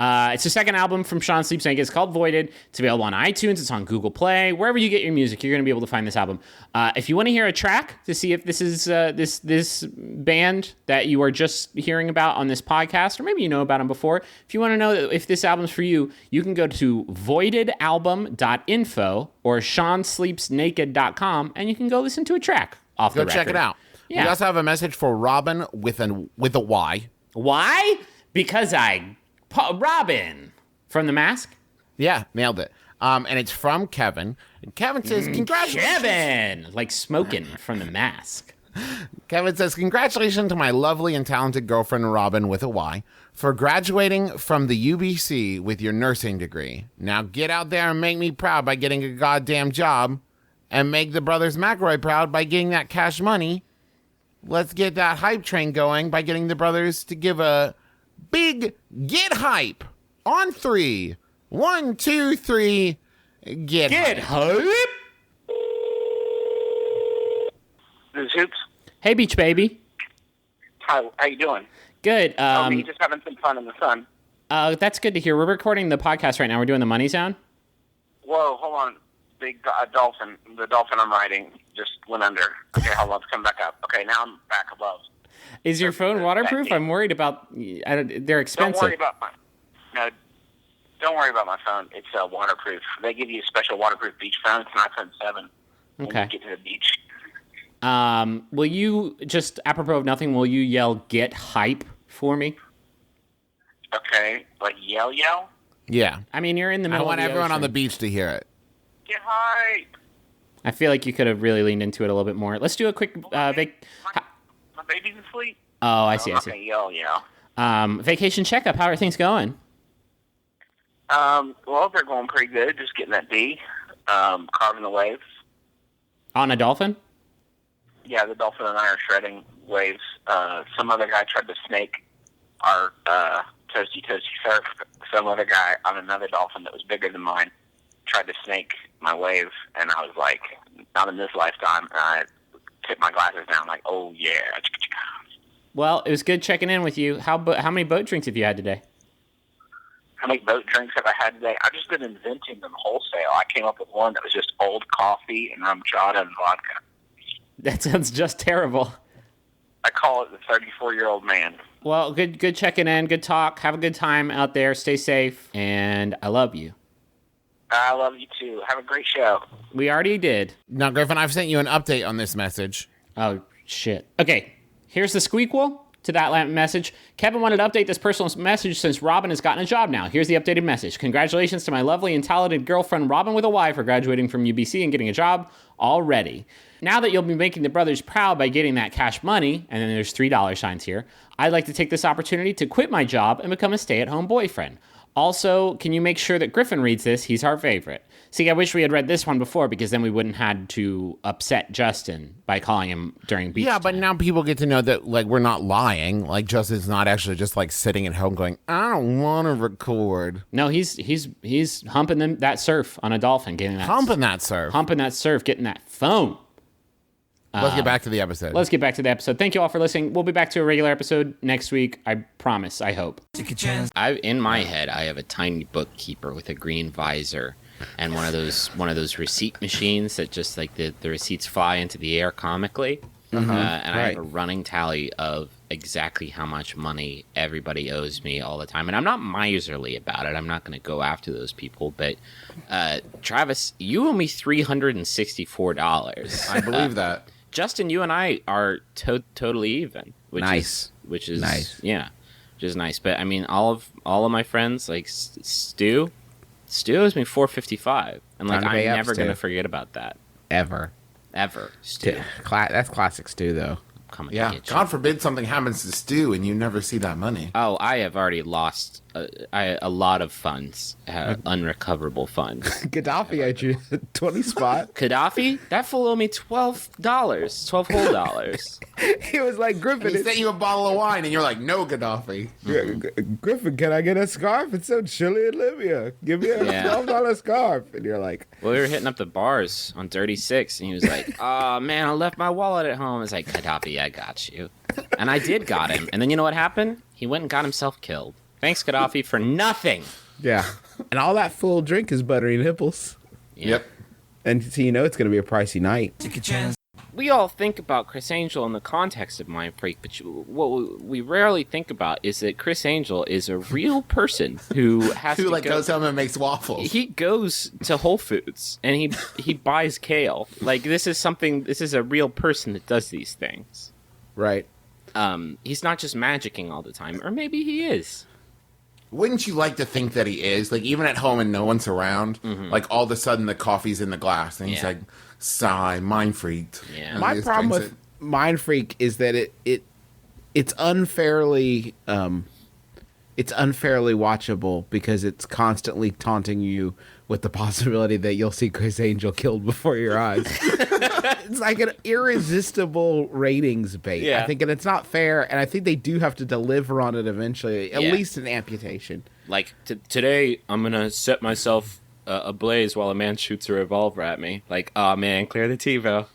It's the second album from Sean Sleep Snake. It's called Voided. It's available on iTunes. It's on Google Play. Wherever you get your music, you're going to be able to find this album. If you want to hear a track to see if this is this band that you are just hearing about on this podcast, or maybe you know about them before, if you want to know if this album's for you, you can go to voidedalbum.info or SeanSleepsNaked.com, and you can go listen to a track off the Go record. check it out. Yeah. We also have a message for Robin with a Y. Why? Because Robin from The Mask. Yeah, nailed it. And it's from Kevin. And Kevin says, congratulations. Kevin, like smoking from The Mask. Kevin says, congratulations to my lovely and talented girlfriend, Robin, with a Y, for graduating from the UBC with your nursing degree. Now get out there and make me proud by getting a goddamn job, and make the brothers McElroy proud by getting that cash money. Let's get that hype train going by getting the brothers to give a big get hype on 3. 1, 2, 3. Get hype. Hype. This is Hoops. Hey, Beach Baby. Hi, how you doing? Good. Me just having some fun in the sun. That's good to hear. We're recording the podcast right now. We're doing the Money Sound. Whoa, hold on. Big dolphin. The dolphin I'm riding just went under. Okay, hold on. It's come back up. Okay, now I'm back above. Is your phone waterproof? I'm worried about. They're expensive. Don't worry about my phone. It's waterproof. They give you a special waterproof beach phone. It's an iPhone 7. When Okay. you get to the beach. Will you just apropos of nothing? Will you yell "get hype" for me? Okay, like yell. Yeah. I mean, you're in the I middle. want of the everyone on the ocean. beach to hear it. Get hype. I feel like you could have really leaned into it a little bit more. Let's do a quick My baby's asleep. Oh, I see. I see. Okay, yell. Vacation checkup. How are things going? Well, they're going pretty good. Just getting that D, carving the waves. On a dolphin? Yeah, the dolphin and I are shredding waves. Some other guy tried to snake our toasty surf. Some other guy on another dolphin that was bigger than mine tried to snake my wave, and I was like, not in this lifetime. And I tipped my glasses down like, oh, yeah. Well, it was good checking in with you. How many boat drinks have you had today? How many boat drinks have I had today? I've just been inventing them wholesale. I came up with one that was just old coffee and rum chata and vodka. That sounds just terrible. I call it the 34-year-old man. Well, good checking in. Good talk. Have a good time out there. Stay safe. And I love you. I love you, too. Have a great show. We already did. Now, Griffin, I've sent you an update on this message. Oh, shit. Okay, here's the squeakquel to that message. Kevin wanted to update this personal message since Robin has gotten a job now. Here's the updated message. Congratulations to my lovely and talented girlfriend, Robin with a Y, for graduating from UBC and getting a job already. Now that you'll be making the brothers proud by getting that cash money, and then there's $3 signs here, I'd like to take this opportunity to quit my job and become a stay-at-home boyfriend. Also, can you make sure that Griffin reads this? He's our favorite. See, I wish we had read this one before, because then we wouldn't had to upset Justin by calling him during beach Yeah, but time. now people get to know that, like, we're not lying. Like, Justin's not actually just, like, sitting at home going, I don't want to record. No, he's humping that surf on a dolphin, getting that Humping that surf. humping that surf, getting that foam. Let's get back to the episode. Let's get back to the episode. Thank you all for listening. We'll be back to a regular episode next week. I promise. I hope. In my head, I have a tiny bookkeeper with a green visor and one of those receipt machines that just like the receipts fly into the air comically. And I have a running tally of exactly how much money everybody owes me all the time. And I'm not miserly about it. I'm not going to go after those people. But Travis, you owe me $364. I believe that. Justin, you and I are totally even, which Nice. is Nice. yeah, which is nice. But I mean, all of my friends, like Stu owes me $455, and like Time to pay I'm up, never Stu. gonna forget about that Ever. Stu. That's classic stew, though. Come and Yeah. get you. God forbid something happens to Stu and you never see that money. Oh, I have already lost a lot of funds, unrecoverable funds. Gaddafi owed you 20 spot. Gaddafi, that fool owed me $12 whole dollars. He was like, He Griffin, sent you a bottle of wine and you're like, no, Gaddafi. Griffin, can I get a scarf? It's so chilly in Libya. Give me a Yeah. $12 scarf. And you're like, Well, we were hitting up the bars on Dirty Six, and he was like, "Oh man, I left my wallet at home." I was like, "Gaddafi, I got you," and I did got him. And then you know what happened? He went and got himself killed. Thanks, Gaddafi, for nothing. Yeah. And all that full drink is Buttery Nipples. Yep. And so you know it's going to be a pricey night. We all think about Chris Angel in the context of Mindfreak, but what we rarely think about is that Chris Angel is a real person who has Who to like go. goes home and makes waffles. He goes to Whole Foods and he buys kale. Like this is a real person that does these things. Right. He's not just magicking all the time, or maybe he is. Wouldn't you like to think that he is? Like, even at home and no one's around, like, all of a sudden the coffee's in the glass, and he's Yeah. like, sigh, mind freaked. Yeah. And My he just problem drinks with Mindfreak is that it's unfairly watchable because it's constantly taunting you with the possibility that you'll see Chris Angel killed before your eyes. It's like an irresistible ratings bait. Yeah. I think, and it's not fair, and I think they do have to deliver on it eventually, at Yeah. least an amputation. Like today, I'm gonna set myself ablaze while a man shoots a revolver at me. Like, oh man, clear the TiVo.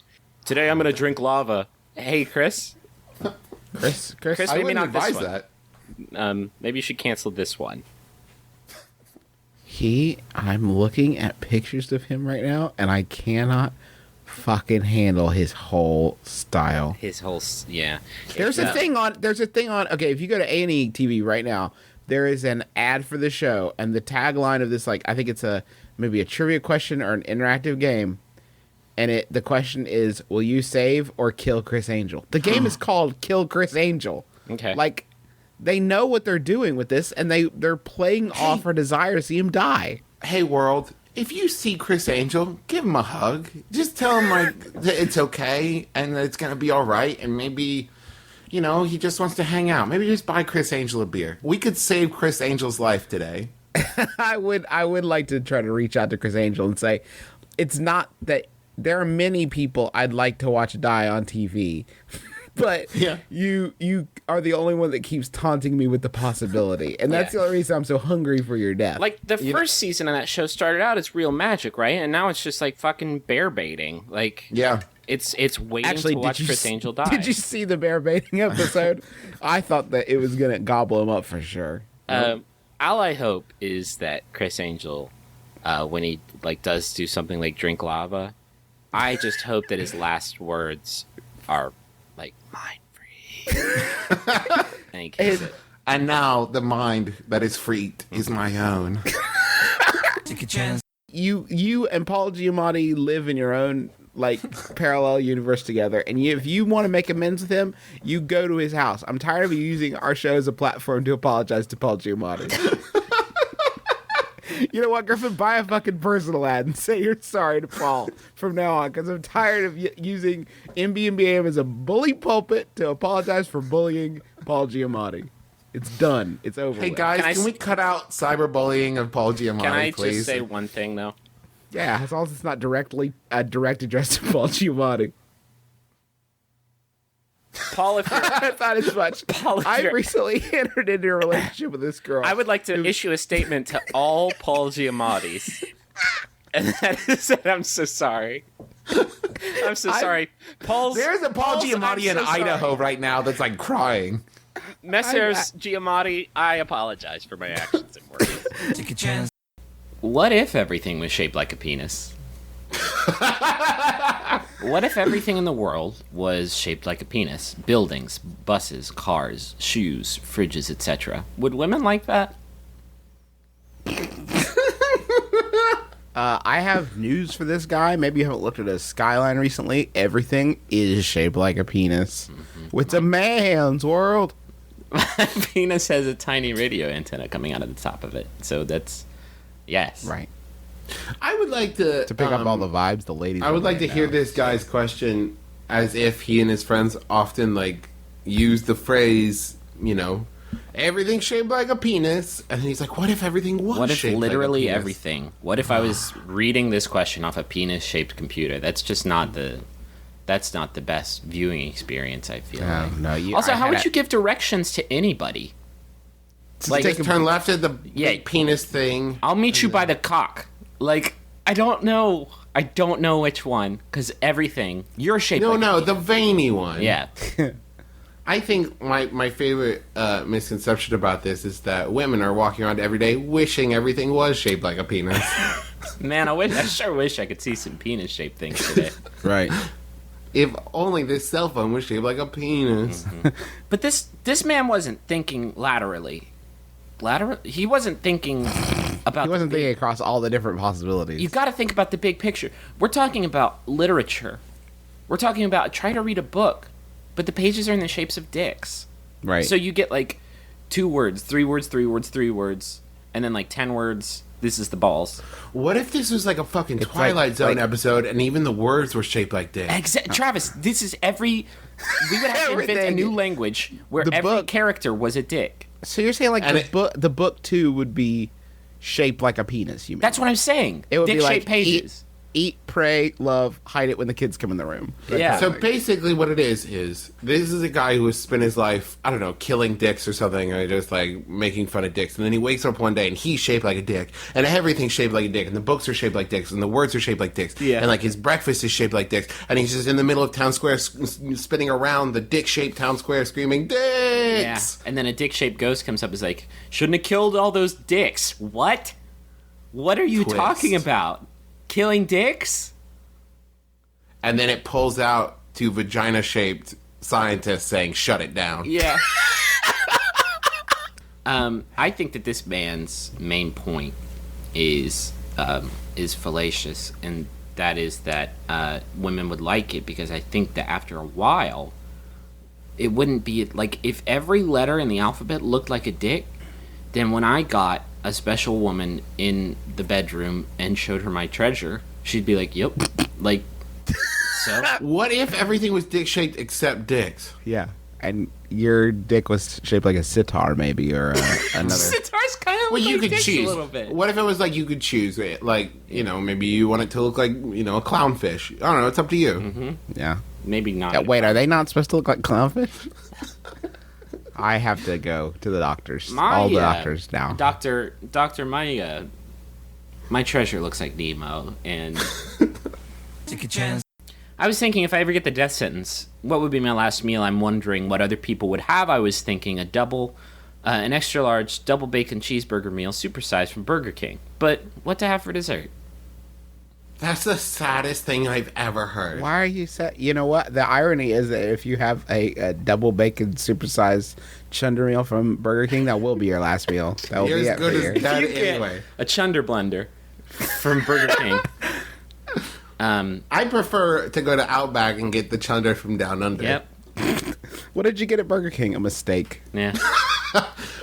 Today, I'm gonna drink lava. Hey, Chris. Chris, Chris, I maybe wouldn't not this advise one. that. Maybe you should cancel this one. I'm looking at pictures of him right now, and I cannot fucking handle his whole style. His whole yeah. There's a thing on. Okay, if you go to A&E TV right now, there is an ad for the show, and the tagline of this, like, I think it's maybe a trivia question or an interactive game, and the question is, will you save or kill Chris Angel? The game is called Kill Chris Angel. Okay. Like, they know what they're doing with this, and they're playing off our desire to see him die. Hey, world, if you see Chris Angel, give him a hug. Just tell him, like, that it's okay, and that it's going to be all right, and maybe, you know, he just wants to hang out. Maybe just buy Chris Angel a beer. We could save Chris Angel's life today. I would like to try to reach out to Chris Angel and say, it's not that there are many people I'd like to watch die on TV, but Yeah. you are the only one that keeps taunting me with the possibility, and that's Yeah. the only reason I'm so hungry for your death. Like the first season of that show started out as real magic, right? And now it's just like fucking bear baiting. Like Yeah. it's waiting Actually, to watch Chris Angel die. Did you see the bear baiting episode? I thought that it was gonna gobble him up for sure. All I hope is that Chris Angel, when he like does do something like drink lava, I just hope that his last words are like mind free. And he kills it. And now the mind that is freed is my own. You and Paul Giamatti live in your own like parallel universe together, and if you want to make amends with him, you go to his house. I'm tired of you using our show as a platform to apologize to Paul Giamatti. You know what, Griffin? Buy a fucking personal ad and say you're sorry to Paul from now on, because I'm tired of using MBMBaM as a bully pulpit to apologize for bullying Paul Giamatti. It's done. It's over. Hey, with. guys, can we cut out cyberbullying of Paul Giamatti, Can I please? just say one thing though? Yeah, as long as it's not directly direct address to Paul Giamatti. Paul, if you're, I thought as much. Paul, if I you're- recently entered into a relationship with this girl. I would like to issue a statement to all Paul Giamattis. And that is that I'm so sorry. I'm so sorry. There's a Paul Giamatti in Idaho right now that's like crying. Messrs. Giamatti, I apologize for my actions and words. What if everything was shaped like a penis? What if everything in the world was shaped like a penis? Buildings, buses, cars, shoes, fridges, etc. Would women like that? I have news for this guy. Maybe you haven't looked at his skyline recently. Everything is shaped like a penis. It's a man's world. Penis has a tiny radio antenna coming out of the top of it. So that's, yes. Right. I would like to To pick up all the vibes the ladies I would want like to right hear now. this guy's question as if he and his friends often like use the phrase, you know, everything's shaped like a penis, and he's like, what if everything was What if shaped literally like a penis? everything? What if I was reading this question off a penis-shaped computer? That's just not the best viewing experience, I feel like. No, you, Also, I how had would a- you give directions to anybody? Like, Just turn left at the Yeah. penis thing. I'll meet you by the cock. Like, I don't know. I don't know which one, because everything, you're shaped No, like no, the veiny one. Yeah. I think my favorite misconception about this is that women are walking around every day wishing everything was shaped like a penis. Man, I sure wish I could see some penis-shaped things today. Right. If only this cell phone was shaped like a penis. But this man wasn't thinking laterally. He wasn't thinking about. He wasn't thinking across all the different possibilities. You got to think about the big picture. We're talking about literature. We're talking about try to read a book, but the pages are in the shapes of dicks. Right. So you get like 2 words, 3 words, 3 words, 3 words, and then like 10 words. This is the balls. What if this was like a fucking Twilight Zone episode and even the words were shaped like dicks? Travis, this is we would have to invent a new language where The every book- character was a dick. So you're saying like the book 2 would be shaped like a penis? You mean? That's what I'm saying. It would be Dick-shaped like pages. Eat, pray, love, hide it when the kids come in the room. Yeah. So basically what it is this is a guy who has spent his life, I don't know, killing dicks or something, or just like making fun of dicks. And then he wakes up one day and he's shaped like a dick. And everything's shaped like a dick. And the books are shaped like dicks. And the words are shaped like dicks. Yeah. And like his breakfast is shaped like dicks. And he's just in the middle of town square spinning around the dick-shaped town square screaming, Yeah. dicks! And then a dick-shaped ghost comes up and is like, shouldn't have killed all those dicks. What? What are you Twist. talking about? Killing dicks? And then it pulls out to vagina-shaped scientists saying, shut it down. Yeah. I think that this man's main point is fallacious, and that is that women would like it because I think that after a while, it wouldn't be like if every letter in the alphabet looked like a dick. Then when I got a special woman in the bedroom and showed her my treasure, she'd be like, "Yep," like. So What if everything was dick-shaped except dicks? Yeah. And your dick was shaped like a sitar, maybe, or another. sitar's kind of Well, you like could dicks choose. a little bit. What if it was like you could choose it? Like, you know, maybe you want it to look like, you know, a clownfish. I don't know. It's up to you. Yeah. Maybe not. Yeah, wait, are they not supposed to look like clownfish? I have to go to the doctors. All the doctors now. Doctor, my treasure looks like Nemo, and I was thinking if I ever get the death sentence, what would be my last meal? I'm wondering what other people would have. I was thinking an extra large double bacon cheeseburger meal, supersized from Burger King. But what to have for dessert? That's the saddest thing I've ever heard. Why are you sad? You know what? The irony is that if you have a double bacon supersized chunder meal from Burger King, that will be your last meal. That will You're be as it good for as you. that You get anyway. a chunder blender from Burger King. I prefer to go to Outback and get the chunder from Down Under. Yep. What did you get at Burger King? A mistake. Yeah.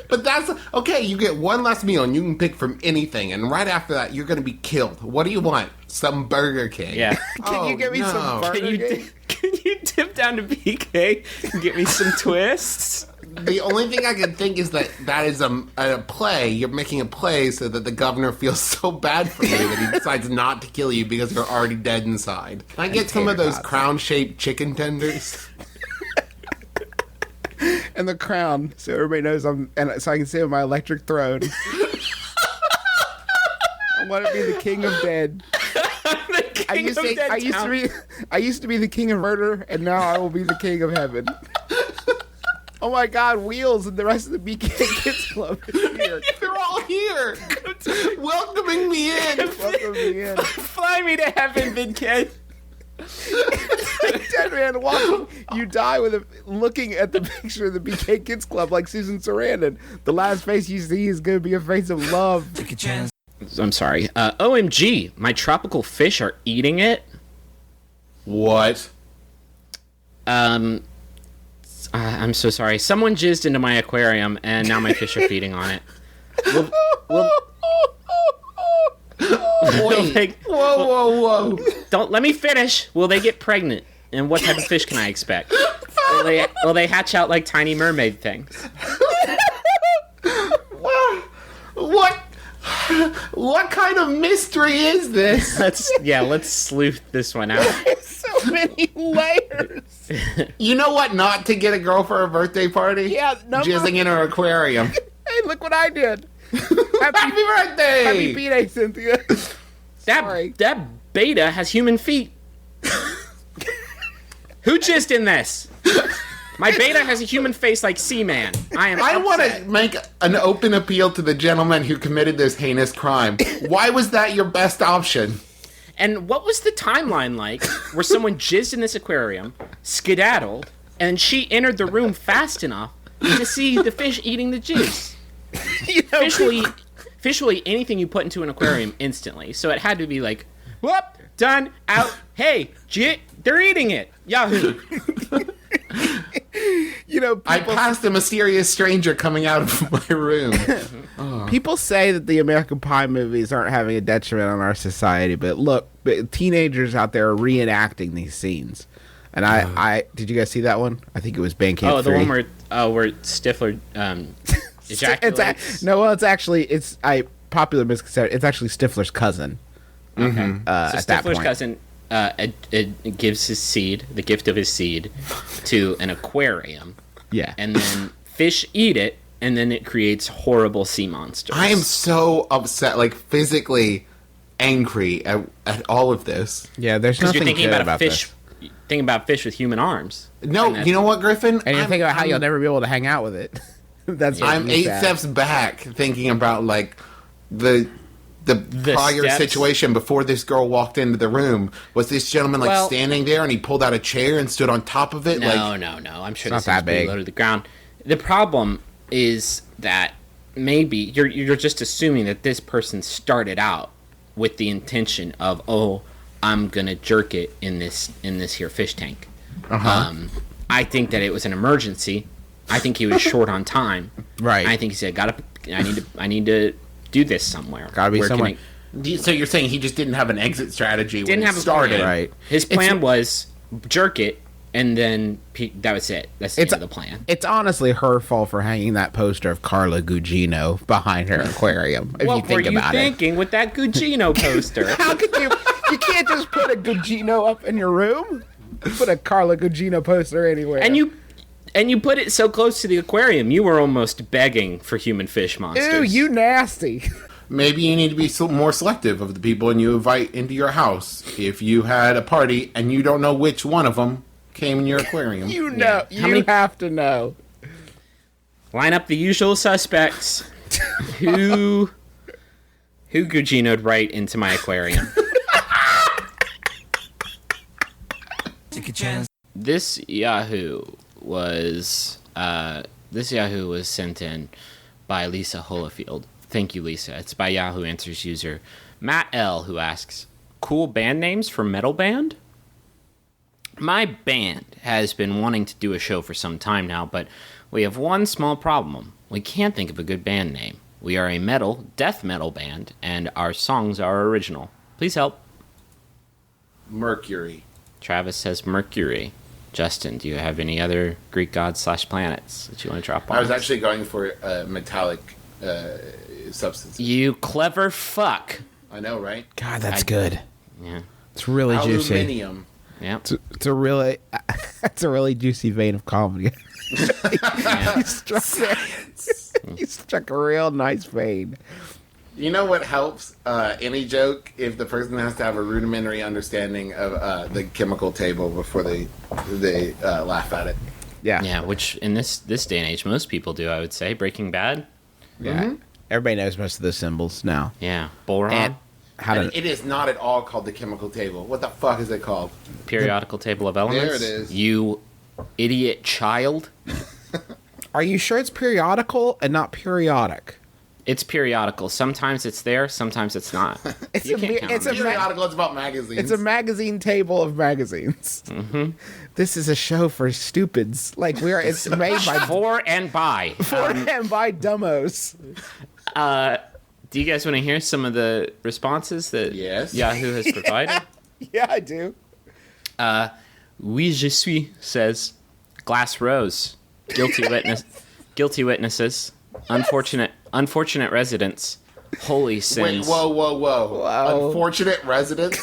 But that's okay. You get one last meal and you can pick from anything. And right after that, you're going to be killed. What do you want? Some Burger King. Yeah. Can you give me some Burger King? Can you dip down to BK and get me some twists? The only thing I can think is that is a play. You're making a play so that the governor feels so bad for you that he decides not to kill you because you're already dead inside. Can I get some of those crown-shaped chicken tenders? And the crown, so everybody knows so I can sit on my electric throne. I want to be the king of dead. I used to be the king of murder, and now I will be the king of heaven. Oh my God, Wheels and the rest of the BK Kids Club is here. They're all here, welcoming me in. Welcome me in. Fly me to heaven, Vid Kid. Dead man walking, you die with looking at the picture of the BK Kids Club like Susan Sarandon. The last face you see is going to be a face of love. I'm sorry. OMG, my tropical fish are eating it. What? I'm so sorry. Someone jizzed into my aquarium, and now my fish are feeding on it. Wait. Whoa. Don't let me finish. Will they get pregnant? And what type of fish can I expect? Will they hatch out like tiny mermaid things? What kind of mystery is this? Let's sleuth this one out. So many layers. You know what not to get a girl for her birthday party? Yeah, Jizzing in her aquarium. Hey, look what I did. Happy birthday! Happy B-Day, Cynthia. Sorry. That beta has human feet. Who jizzed in this? My beta has a human face like Seaman. I want upset. to make an open appeal to the gentleman who committed this heinous crime. Why was that your best option? And what was the timeline like where someone jizzed in this aquarium, skedaddled, and she entered the room fast enough to see the fish eating the juice? Fish will eat anything you put into an aquarium instantly. So it had to be like, whoop, done, out, hey, they're eating it. Yahoo. I passed a mysterious stranger coming out of my room. People say that the American Pie movies aren't having a detriment on our society, but look, teenagers out there are reenacting these scenes. And I did you guys see that one? I think it was Bandcamp 3. The one where Stifler ejaculates. It's popular misconception. It's actually Stifler's cousin. Okay. So At that Stifler's point. cousin it gives his seed, the gift of his seed, to an aquarium. Yeah. And then fish eat it, and then it creates horrible sea monsters. I am so upset, like physically angry at all of this. Yeah, there's because nothing you're thinking good about a fish. this. Thinking about fish with human arms. No, you know what, Griffin? And you're thinking about how you'll never be able to hang out with it. That's I'm really 8 sad. steps back, thinking about like the prior steps. situation before this girl walked into the room. Was this gentleman like Well- standing there and he pulled out a chair and stood on top of it? No. I'm sure It's this not is that pretty big. low to the ground. The problem is that maybe you're just assuming that this person started out with the intention of, oh, I'm gonna jerk it in this here fish tank. I think that it was an emergency. I think he was short on time. Right. I think he said, I need to do this somewhere. Gotta be Where can somewhere. So you're saying he just didn't have an exit strategy when Didn't he have a started? plan. Right. His plan was jerk it, and then that was it. That's the It's end of the plan. It's honestly her fault for hanging that poster of Carla Gugino behind her aquarium. If What you were think you about it. thinking with that Gugino poster? How could you? You can't just put a Gugino up in your room. Put a Carla Gugino poster anywhere. And you put it so close to the aquarium, you were almost begging for human fish monsters. Ew, you nasty. Maybe you need to be more selective of the people you invite into your house. If you had a party and you don't know which one of them came in your aquarium. You know. How You many- have to know. Line up the usual suspects. Who Gugino'd right into my aquarium? This Yahoo was sent in by Lisa Holofield. Thank you, Lisa. It's by Yahoo Answers user Matt L, who asks, "Cool band names for metal band?" My band has been wanting to do a show for some time now, but we have one small problem. We can't think of a good band name. We are a death metal band, and our songs are original. Please help. Mercury. Travis says Mercury. Justin, do you have any other Greek gods / planets that you want to drop on? I was us? actually going for metallic substances. You clever fuck. I know, right? God, that's good. Yeah. It's really juicy. Aluminium. Yeah. It's a really, it's a really juicy vein of comedy. You struck there. You struck a real nice vein. You know what helps any joke if the person has to have a rudimentary understanding of the chemical table before they laugh at it. Yeah. Yeah, which in this day and age, most people do, I would say. Breaking Bad. Yeah. Everybody knows most of the symbols now. Yeah. Boron. And how And to it is not at all called the chemical table. What the fuck is it called? Periodical table of elements. There it is. You idiot child. Are you sure it's periodical and not periodic? It's periodical. Sometimes it's there, sometimes it's not. It's You a can't count it's on a that. Periodical, it's about magazines. it's a magazine table of magazines. Mm-hmm. This is a show for stupids. Like it's made by For and by. for and by dumbos. Do you guys want to hear some of the responses that Yes. Yahoo has provided? Yeah, I do. Oui, je suis says Glass Rose. Guilty witnesses. Unfortunate residents. Holy Wait, sins. whoa. Unfortunate residents?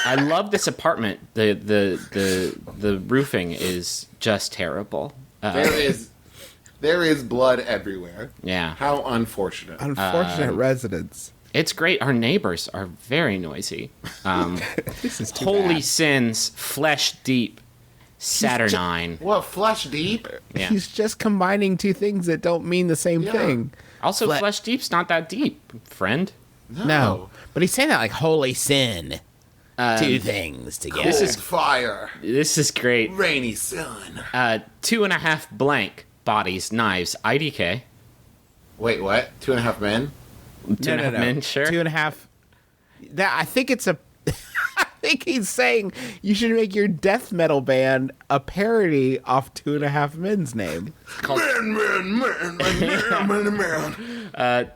I love this apartment. The roofing is just terrible. There is blood everywhere. Yeah. How unfortunate. Unfortunate residents. It's great. Our neighbors are very noisy. This is too Holy bad. sins, flesh deep. saturnine. What, flesh deep? Yeah. He's just combining two things that don't mean the same thing. Also, flesh deep's not that deep, friend. No. But he's saying that like holy sin. Two things together. This is Fire. This is great. Rainy sun. 2.5 blank bodies, knives, IDK. Wait, what? 2.5 men? 2.5 men, sure. 2.5. That I think it's a. I think he's saying you should make your death metal band a parody off 2.5 Men's name. Man.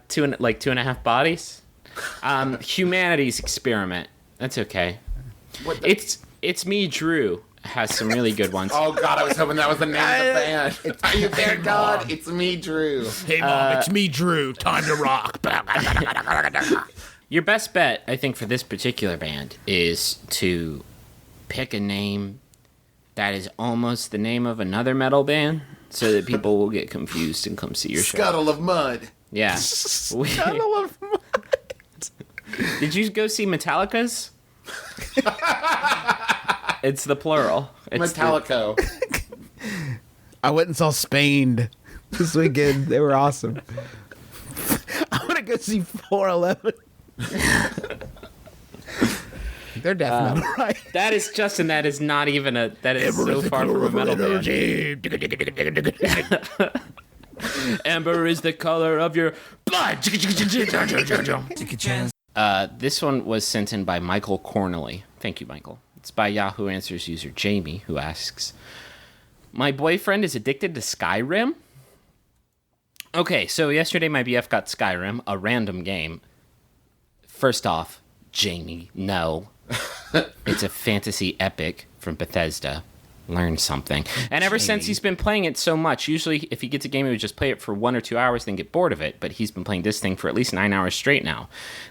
2.5 bodies. Humanities experiment. That's okay. What the- It's me, Drew. Has some really good ones. Oh, God, I was hoping that was the name of the band. Are you there, God? It's me, Drew. Hey, Mom, it's me, Drew. Time to rock. Your best bet, I think, for this particular band is to pick a name that is almost the name of another metal band, so that people will get confused and come see your show. Scuttle of Mud. Yeah. Did you go see Metallicas? It's the plural. It's Metallico. I went and saw Spain this weekend. They were awesome. I want to go see 411. They're death metal, right? That is Justin. That is not even a. That is so far from a metal band. Amber is the color of your blood. This one was sent in by Michael Cornely. Thank you, Michael. It's by Yahoo Answers user Jamie, who asks, "My boyfriend is addicted to Skyrim." Okay, so yesterday my BF got Skyrim, a random game. First off, Jamie, no. It's a fantasy epic from Bethesda. Learn something. And ever since he's been playing it so much, usually if he gets a game, he would just play it for 1 or 2 hours, then get bored of it. But he's been playing this thing for at least 9 hours straight now.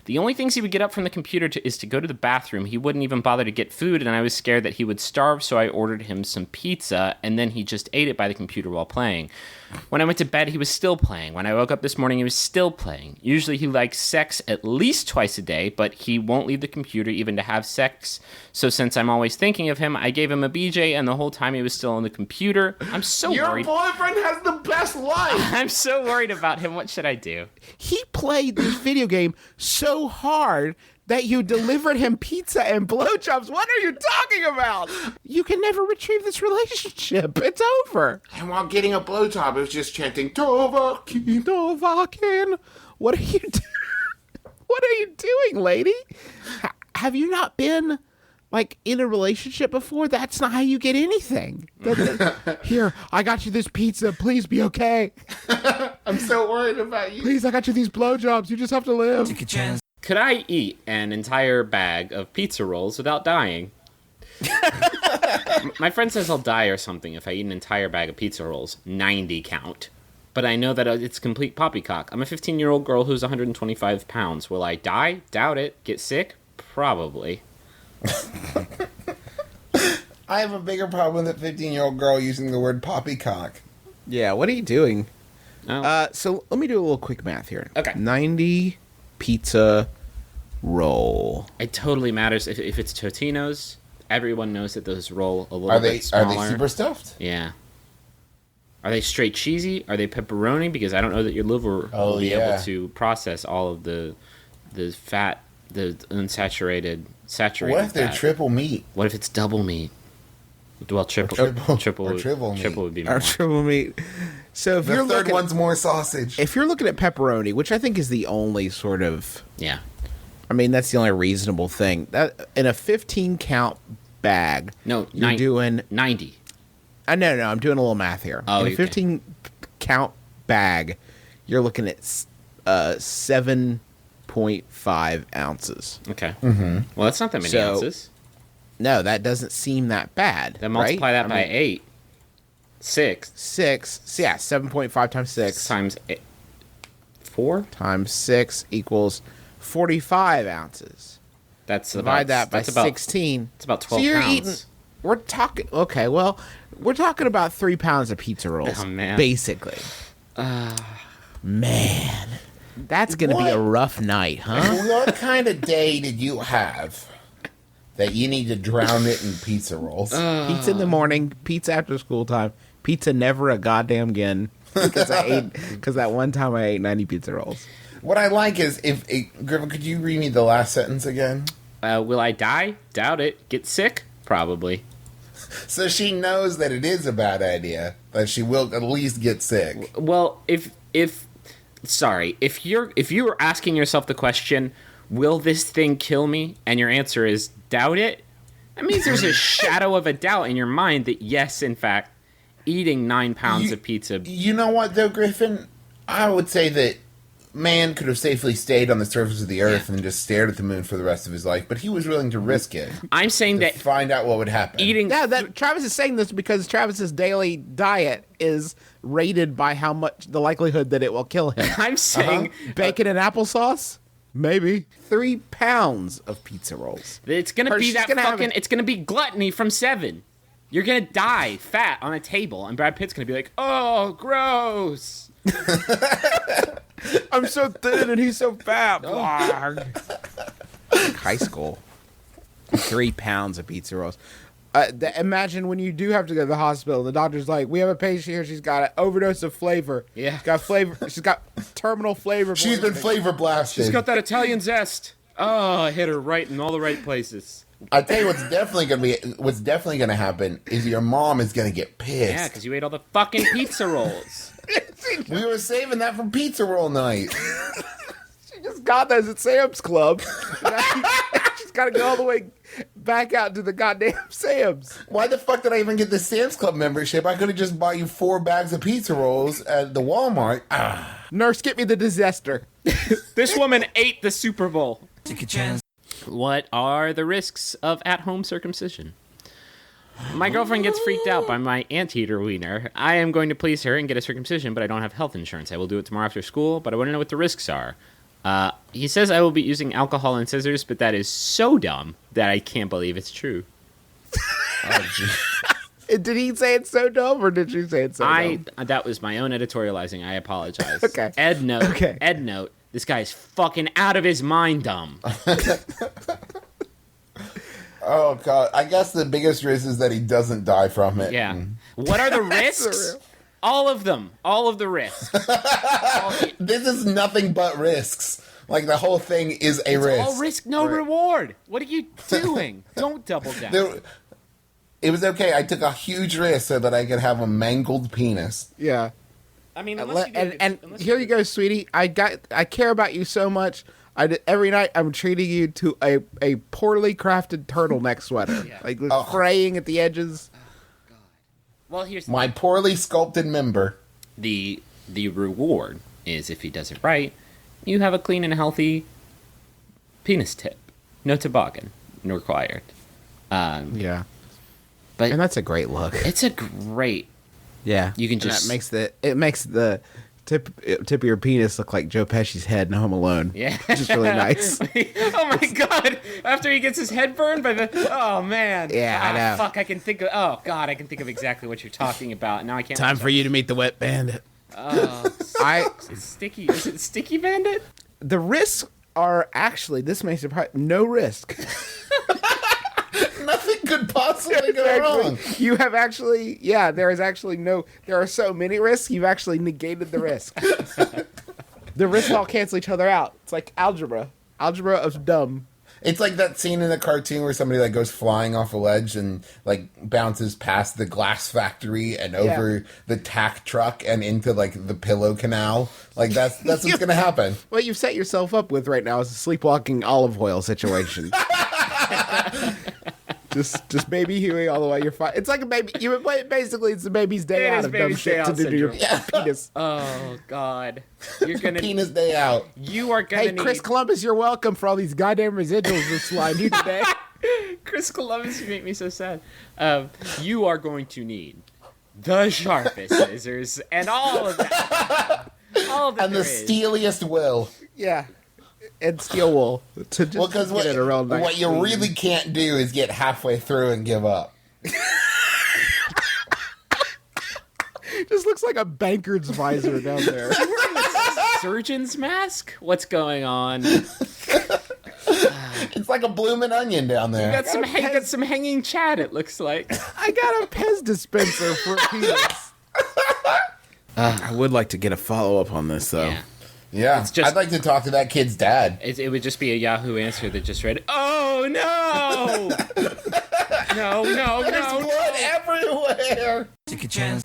The only things he would get up from the computer is to go to the bathroom. He wouldn't even bother to get food, and I was scared that he would starve, so I ordered him some pizza, and then he just ate it by the computer while playing. When I went to bed, he was still playing. When I woke up this morning, he was still playing. Usually he likes sex at least twice a day, but he won't leave the computer even to have sex. So since I'm always thinking of him, I gave him a BJ, and the whole time he was still on the computer. I'm so Your worried. boyfriend has the best life. I'm so worried about him. What should I do? He played this video game so hard that you delivered him pizza and blowjobs. What are you talking about? You can never retrieve this relationship. It's over. And while getting a blowjob, it was just chanting, Dovahkiin. Dovahkiin. What are you doing? What are you doing, lady? Have you not been like in a relationship before? That's not how you get anything. Here, I got you this pizza. Please be okay. I'm so worried about you. Please, I got you these blowjobs. You just have to live. Could I eat an entire bag of pizza rolls without dying? My friend says I'll die or something if I eat an entire bag of pizza rolls. 90 count. But I know that it's complete poppycock. I'm a 15-year-old girl who's 125 pounds. Will I die? Doubt it. Get sick? Probably. I have a bigger problem with a 15-year-old girl using the word poppycock. Yeah, what are you doing? Oh. So let me do a little quick math here. Okay. 90 pizza roll. It totally matters. If it's Totino's, everyone knows that those roll a little Are bit they smaller. super stuffed? Yeah. Are they straight cheesy? Are they pepperoni? Because I don't know that your liver will be able to process all of the fat, the unsaturated, saturated What if they're fat. triple meat? What if it's double meat? Well, triple triple meat. would be Or more. triple meat. So if The you're third looking, one's more sausage. if you're looking at pepperoni, which I think is the only sort of, Yeah. I mean, that's the only reasonable thing. That in a 15 count bag. No, you're doing. 90. No, I'm doing a little math here. Oh, in a okay. 15 count bag, you're looking at 7.5 ounces. Okay. Mm-hmm. Well, that's not that many So- ounces. No, that doesn't seem that bad. Then multiply right? that by 8. 6 6. So yeah, 7.5 times 6 times 8. 4? times 6 equals 45 ounces. That's Divide about, that by that's about, 16. It's about 12 So you're pounds. eating. We're talking. Okay, well, we're talking about 3 pounds of pizza rolls. Oh, man. Basically. Man, that's gonna be a What? rough night, huh? What kind of day did you have that you need to drown it in pizza rolls. Pizza in the morning, pizza after school time, pizza never a goddamn again. Because that one time I ate 90 pizza rolls. What I like is Griffin, could you read me the last sentence again? Will I die? Doubt it. Get sick? Probably. So she knows that it is a bad idea, that she will at least get sick. Well, if you're asking yourself the question, will this thing kill me? And your answer is doubt it. That means there's a shadow of a doubt in your mind that yes, in fact, eating 9 pounds of pizza. You know what, though, Griffin? I would say that man could have safely stayed on the surface of the earth and just stared at the moon for the rest of his life, but he was willing to risk it. I'm saying to that find out what would happen. eating. Yeah, that Travis is saying this because Travis's daily diet is rated by how much the likelihood that it will kill him. I'm saying Bacon and applesauce? Maybe. 3 pounds of pizza rolls. it's gonna be She's that gonna have fucking. It's gonna be gluttony from 7. You're gonna die fat on a table, and Brad Pitt's gonna be like, "Oh, gross." I'm so thin and he's so fat. High school. 3 pounds of pizza rolls. Imagine when you do have to go to the hospital. The doctor's like, "We have a patient here. She's got an overdose of flavor. Yeah. She's got flavor. She's got terminal flavor. She's been flavor blasted. She's got that Italian zest. Oh, I hit her right in all the right places. I tell you what's definitely gonna happen is your mom is gonna get pissed. Yeah, because you ate all the fucking pizza rolls. We were saving that for pizza roll night. She just got those at Sam's Club. She's got to go all the way back out to the goddamn Sam's. Why the fuck did I even get the Sam's Club membership? I could have just bought you 4 bags of pizza rolls at the Walmart. Nurse, get me the disaster. This woman ate the Super Bowl. What are the risks of at-home circumcision? My girlfriend gets freaked out by my anteater wiener. I am going to please her and get a circumcision, but I don't have health insurance. I will do it tomorrow after school, but I want to know what the risks are. He says I will be using alcohol and scissors, but that is so dumb that I can't believe it's true. Did he say it's so dumb, or did she say it's so dumb? That was my own editorializing. I apologize. Okay. Ed note. Okay. Ed note. This guy's fucking out of his mind dumb. Oh god! I guess the biggest risk is that he doesn't die from it. Yeah. What are the risks? All of them. All of the risks. This is nothing but risks. Like the whole thing is a risk. All risk, no reward. What are you doing? Don't double down. It was okay. I took a huge risk so that I could have a mangled penis. Yeah. I mean, unless you do, And here you go, sweetie. I care about you so much. Every night I'm treating you to a poorly crafted turtleneck sweater, like fraying at the edges. God. Well, here's My poorly sculpted member. the reward is if he does it right, you have a clean and healthy penis tip. No toboggan required. Yeah, But and that's a great look. it's a great. Yeah, You can And just- it makes the tip of your penis look like Joe Pesci's head in Home Alone. Yeah. Which is really nice. Oh my god! After he gets his head burned by the. Oh man. Yeah, I know. Fuck! I can think of. Oh god! I can think of exactly what you're talking about. Now I can't. Time for you to meet the wet bandit. It's sticky. Is it Sticky Bandit? The risks are actually, this may surprise, no risk. Nothing could possibly go wrong. You have actually, there is actually there are so many risks, you've actually negated the risk. The risks all cancel each other out. It's like algebra of dumb. It's like that scene in a cartoon where somebody like goes flying off a ledge and like bounces past the glass factory and over the tack truck and into like the pillow canal. Like that's what's gonna happen. What you've set yourself up with right now is a sleepwalking olive oil situation. Just baby Huey all the way. You're fine. It's like a baby. Basically, it's the baby's day It out is of dumb baby's day shit to out do to your syndrome. penis. Oh god! You're gonna. Penis day out. You are gonna Hey, need. Chris Columbus, you're welcome for all these goddamn residuals we're sliding you today. Chris Columbus, you make me so sad. You are going to need the sharpest scissors and all of that. All that And the there is. steeliest will. Yeah. And steel wool to just Well, because get it around what you really can't do is get halfway through and give up. just looks like a banker's visor down there. Surgeon's mask? What's going on? It's like a blooming onion down there. Got some hanging chat, it looks like. I got a Pez dispenser for a penis. I would like to get a follow-up on this, though. Yeah. Yeah, It's just- I'd like to talk to that kid's dad. It would just be a Yahoo answer that just read, "Oh no, no, Blood everywhere.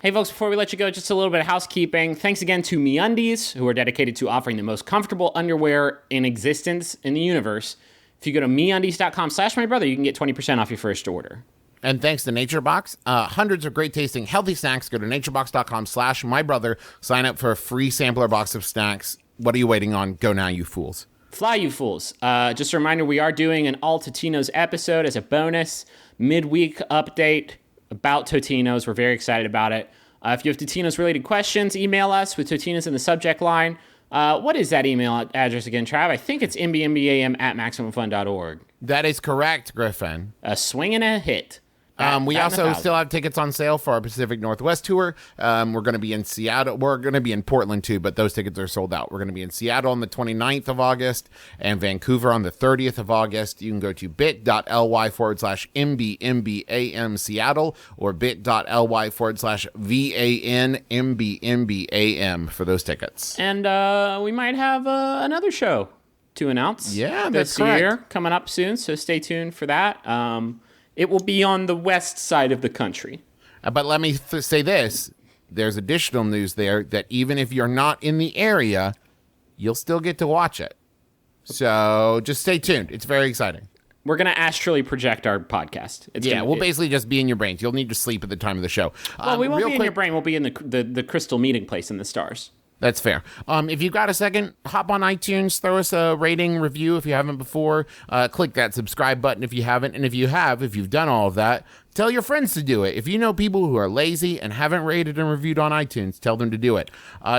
Hey folks, before we let you go, just a little bit of housekeeping. Thanks again to MeUndies, who are dedicated to offering the most comfortable underwear in existence in the universe. If you go to MeUndies.com/mybrother, you can get 20% off your first order. And thanks to NatureBox, hundreds of great tasting healthy snacks. Go to naturebox.com/mybrother. Sign up for a free sampler box of snacks. What are you waiting on? Go now, you fools. Fly, you fools. Just a reminder, we are doing an All Totino's episode as a bonus midweek update about Totinos. We're very excited about it. If you have Totinos related questions, email us with Totinos in the subject line. What is that email address again, Trav? I think it's MBMBaM@MaximumFun.org. That is correct, Griffin. A swing and a hit. We Bat also 1,000. still have tickets on sale for our Pacific Northwest tour. We're going to be in Seattle. We're going to be in Portland, too, but those tickets are sold out. We're going to be in Seattle on the 29th of August and Vancouver on the 30th of August. You can go to bit.ly/MBMBAM Seattle or bit.ly/VANMBMBAM for those tickets. And we might have another show to announce. Yeah, this that's correct. year coming up soon, so stay tuned for that. It will be on the west side of the country. But let me say this. There's additional news there that even if you're not in the area, you'll still get to watch it. So just stay tuned. It's very exciting. We're going to astrally project our podcast. We'll basically just be in your brains. You'll need to sleep at the time of the show. Well, we won't real be in quick- your brain. We'll be in the crystal meeting place in the stars. That's fair. If you've got a second, hop on iTunes, throw us a rating, review if you haven't before. Click that subscribe button if you haven't. And if you've done all of that, tell your friends to do it. If you know people who are lazy and haven't rated and reviewed on iTunes, tell them to do it.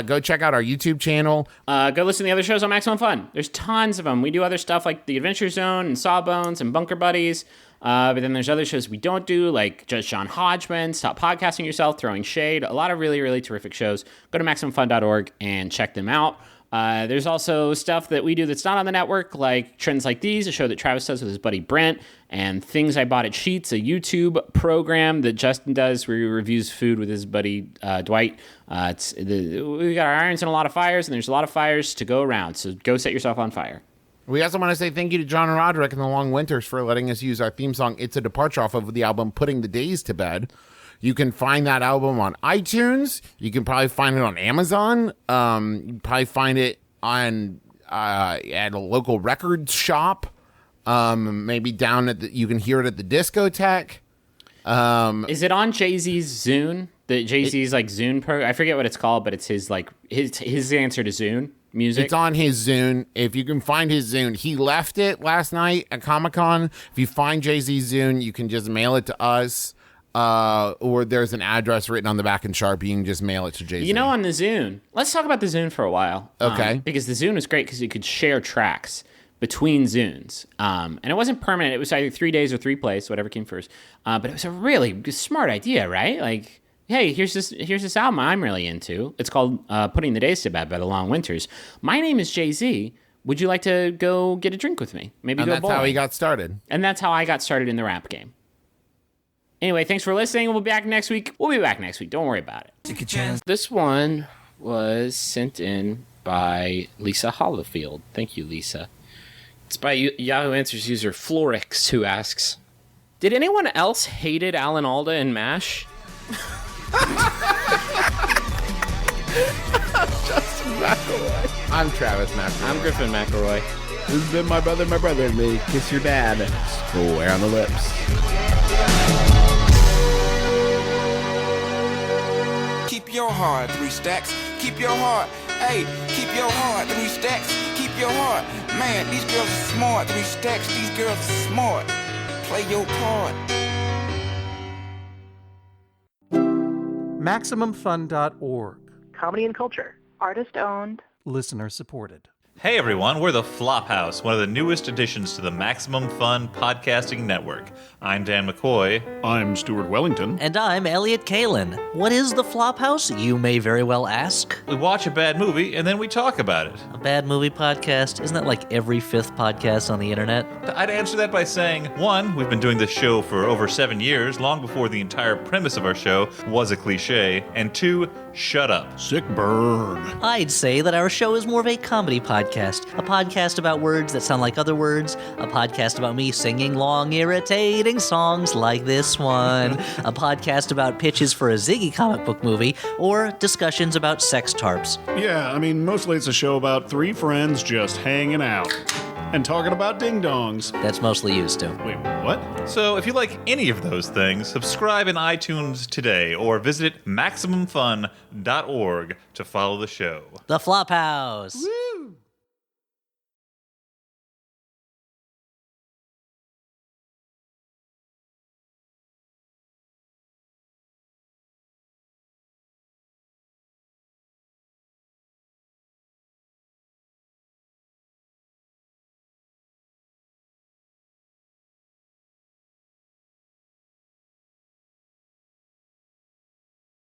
Go check out our YouTube channel. Go listen to the other shows on Maximum Fun. There's tons of them. We do other stuff like The Adventure Zone and Sawbones and Bunker Buddies. But then there's other shows we don't do, like Judge John Hodgman, Stop Podcasting Yourself, Throwing Shade. A lot of really, really terrific shows. Go to MaximumFun.org and check them out. There's also stuff that we do that's not on the network, like Trends Like These, a show that Travis does with his buddy Brent, and Things I Bought at Sheets, a YouTube program that Justin does where he reviews food with his buddy Dwight. We got our irons in a lot of fires, and there's a lot of fires to go around, so go set yourself on fire. We also want to say thank you to John Roderick and the Long Winters for letting us use our theme song, It's a Departure, off of the album Putting the Days to Bed. You can find that album on iTunes. You can probably find it on Amazon. You can probably find it on at a local record shop. Maybe down at you can hear it at the discotheque. Is it on Jay-Z's Zune? The Jay-Z's like Zune program? I forget what it's called, but it's his answer to Zune music. It's on his Zune. If you can find his Zune, he left it last night at Comic-Con. If you find Jay-Z's Zune, you can just mail it to us. Or there's an address written on the back in Sharpie. You can just mail it to Jay-Z. You know, on the Zune, let's talk about the Zune for a while. Okay. Because the Zune was great because you could share tracks between Zunes. And it wasn't permanent. It was either 3 days or 3 plays, whatever came first. But it was a really smart idea, right? Like, hey, here's this album I'm really into. It's called Putting the Days to Bed by the Long Winters. My name is Jay-Z. Would you like to go get a drink with me? Maybe and go that's bowling. how he got started. And that's how I got started in the rap game. Anyway, thanks for listening. We'll be back next week. Don't worry about it. This one was sent in by Lisa Hollifield. Thank you, Lisa. It's by Yahoo Answers user Florix, who asks, did anyone else hated Alan Alda and MASH? I'm Travis McElroy. I'm Griffin McElroy. This has been my brother and me. Kiss your dad. Swear on the lips. Keep your heart, 3 stacks. Keep your heart. Hey, keep your heart, 3 stacks. Keep your heart. Man, these girls are smart. 3 stacks, these girls are smart. Play your part. MaximumFun.org. Comedy and culture. Artist owned. Listener supported. Hey everyone, we're the Flophouse, one of the newest additions to the Maximum Fun podcasting network. I'm Dan McCoy. I'm Stuart Wellington. And I'm Elliot Kalin. What is the Flophouse, you may very well ask? We watch a bad movie and then we talk about it. A bad movie podcast? Isn't that like every fifth podcast on the internet? I'd answer that by saying, 1, we've been doing this show for over 7 years, long before the entire premise of our show was a cliche, and 2, shut up. Sick burn. I'd say that our show is more of a comedy podcast. A podcast about words that sound like other words. A podcast about me singing long, irritating songs like this one. A podcast about pitches for a Ziggy comic book movie. Or discussions about sex tarps. Yeah, I mean, mostly it's a show about 3 friends just hanging out. And talking about ding-dongs. That's mostly used to. Wait, what? So if you like any of those things, subscribe in iTunes today or visit MaximumFun.org to follow the show. The Flophouse. Woo!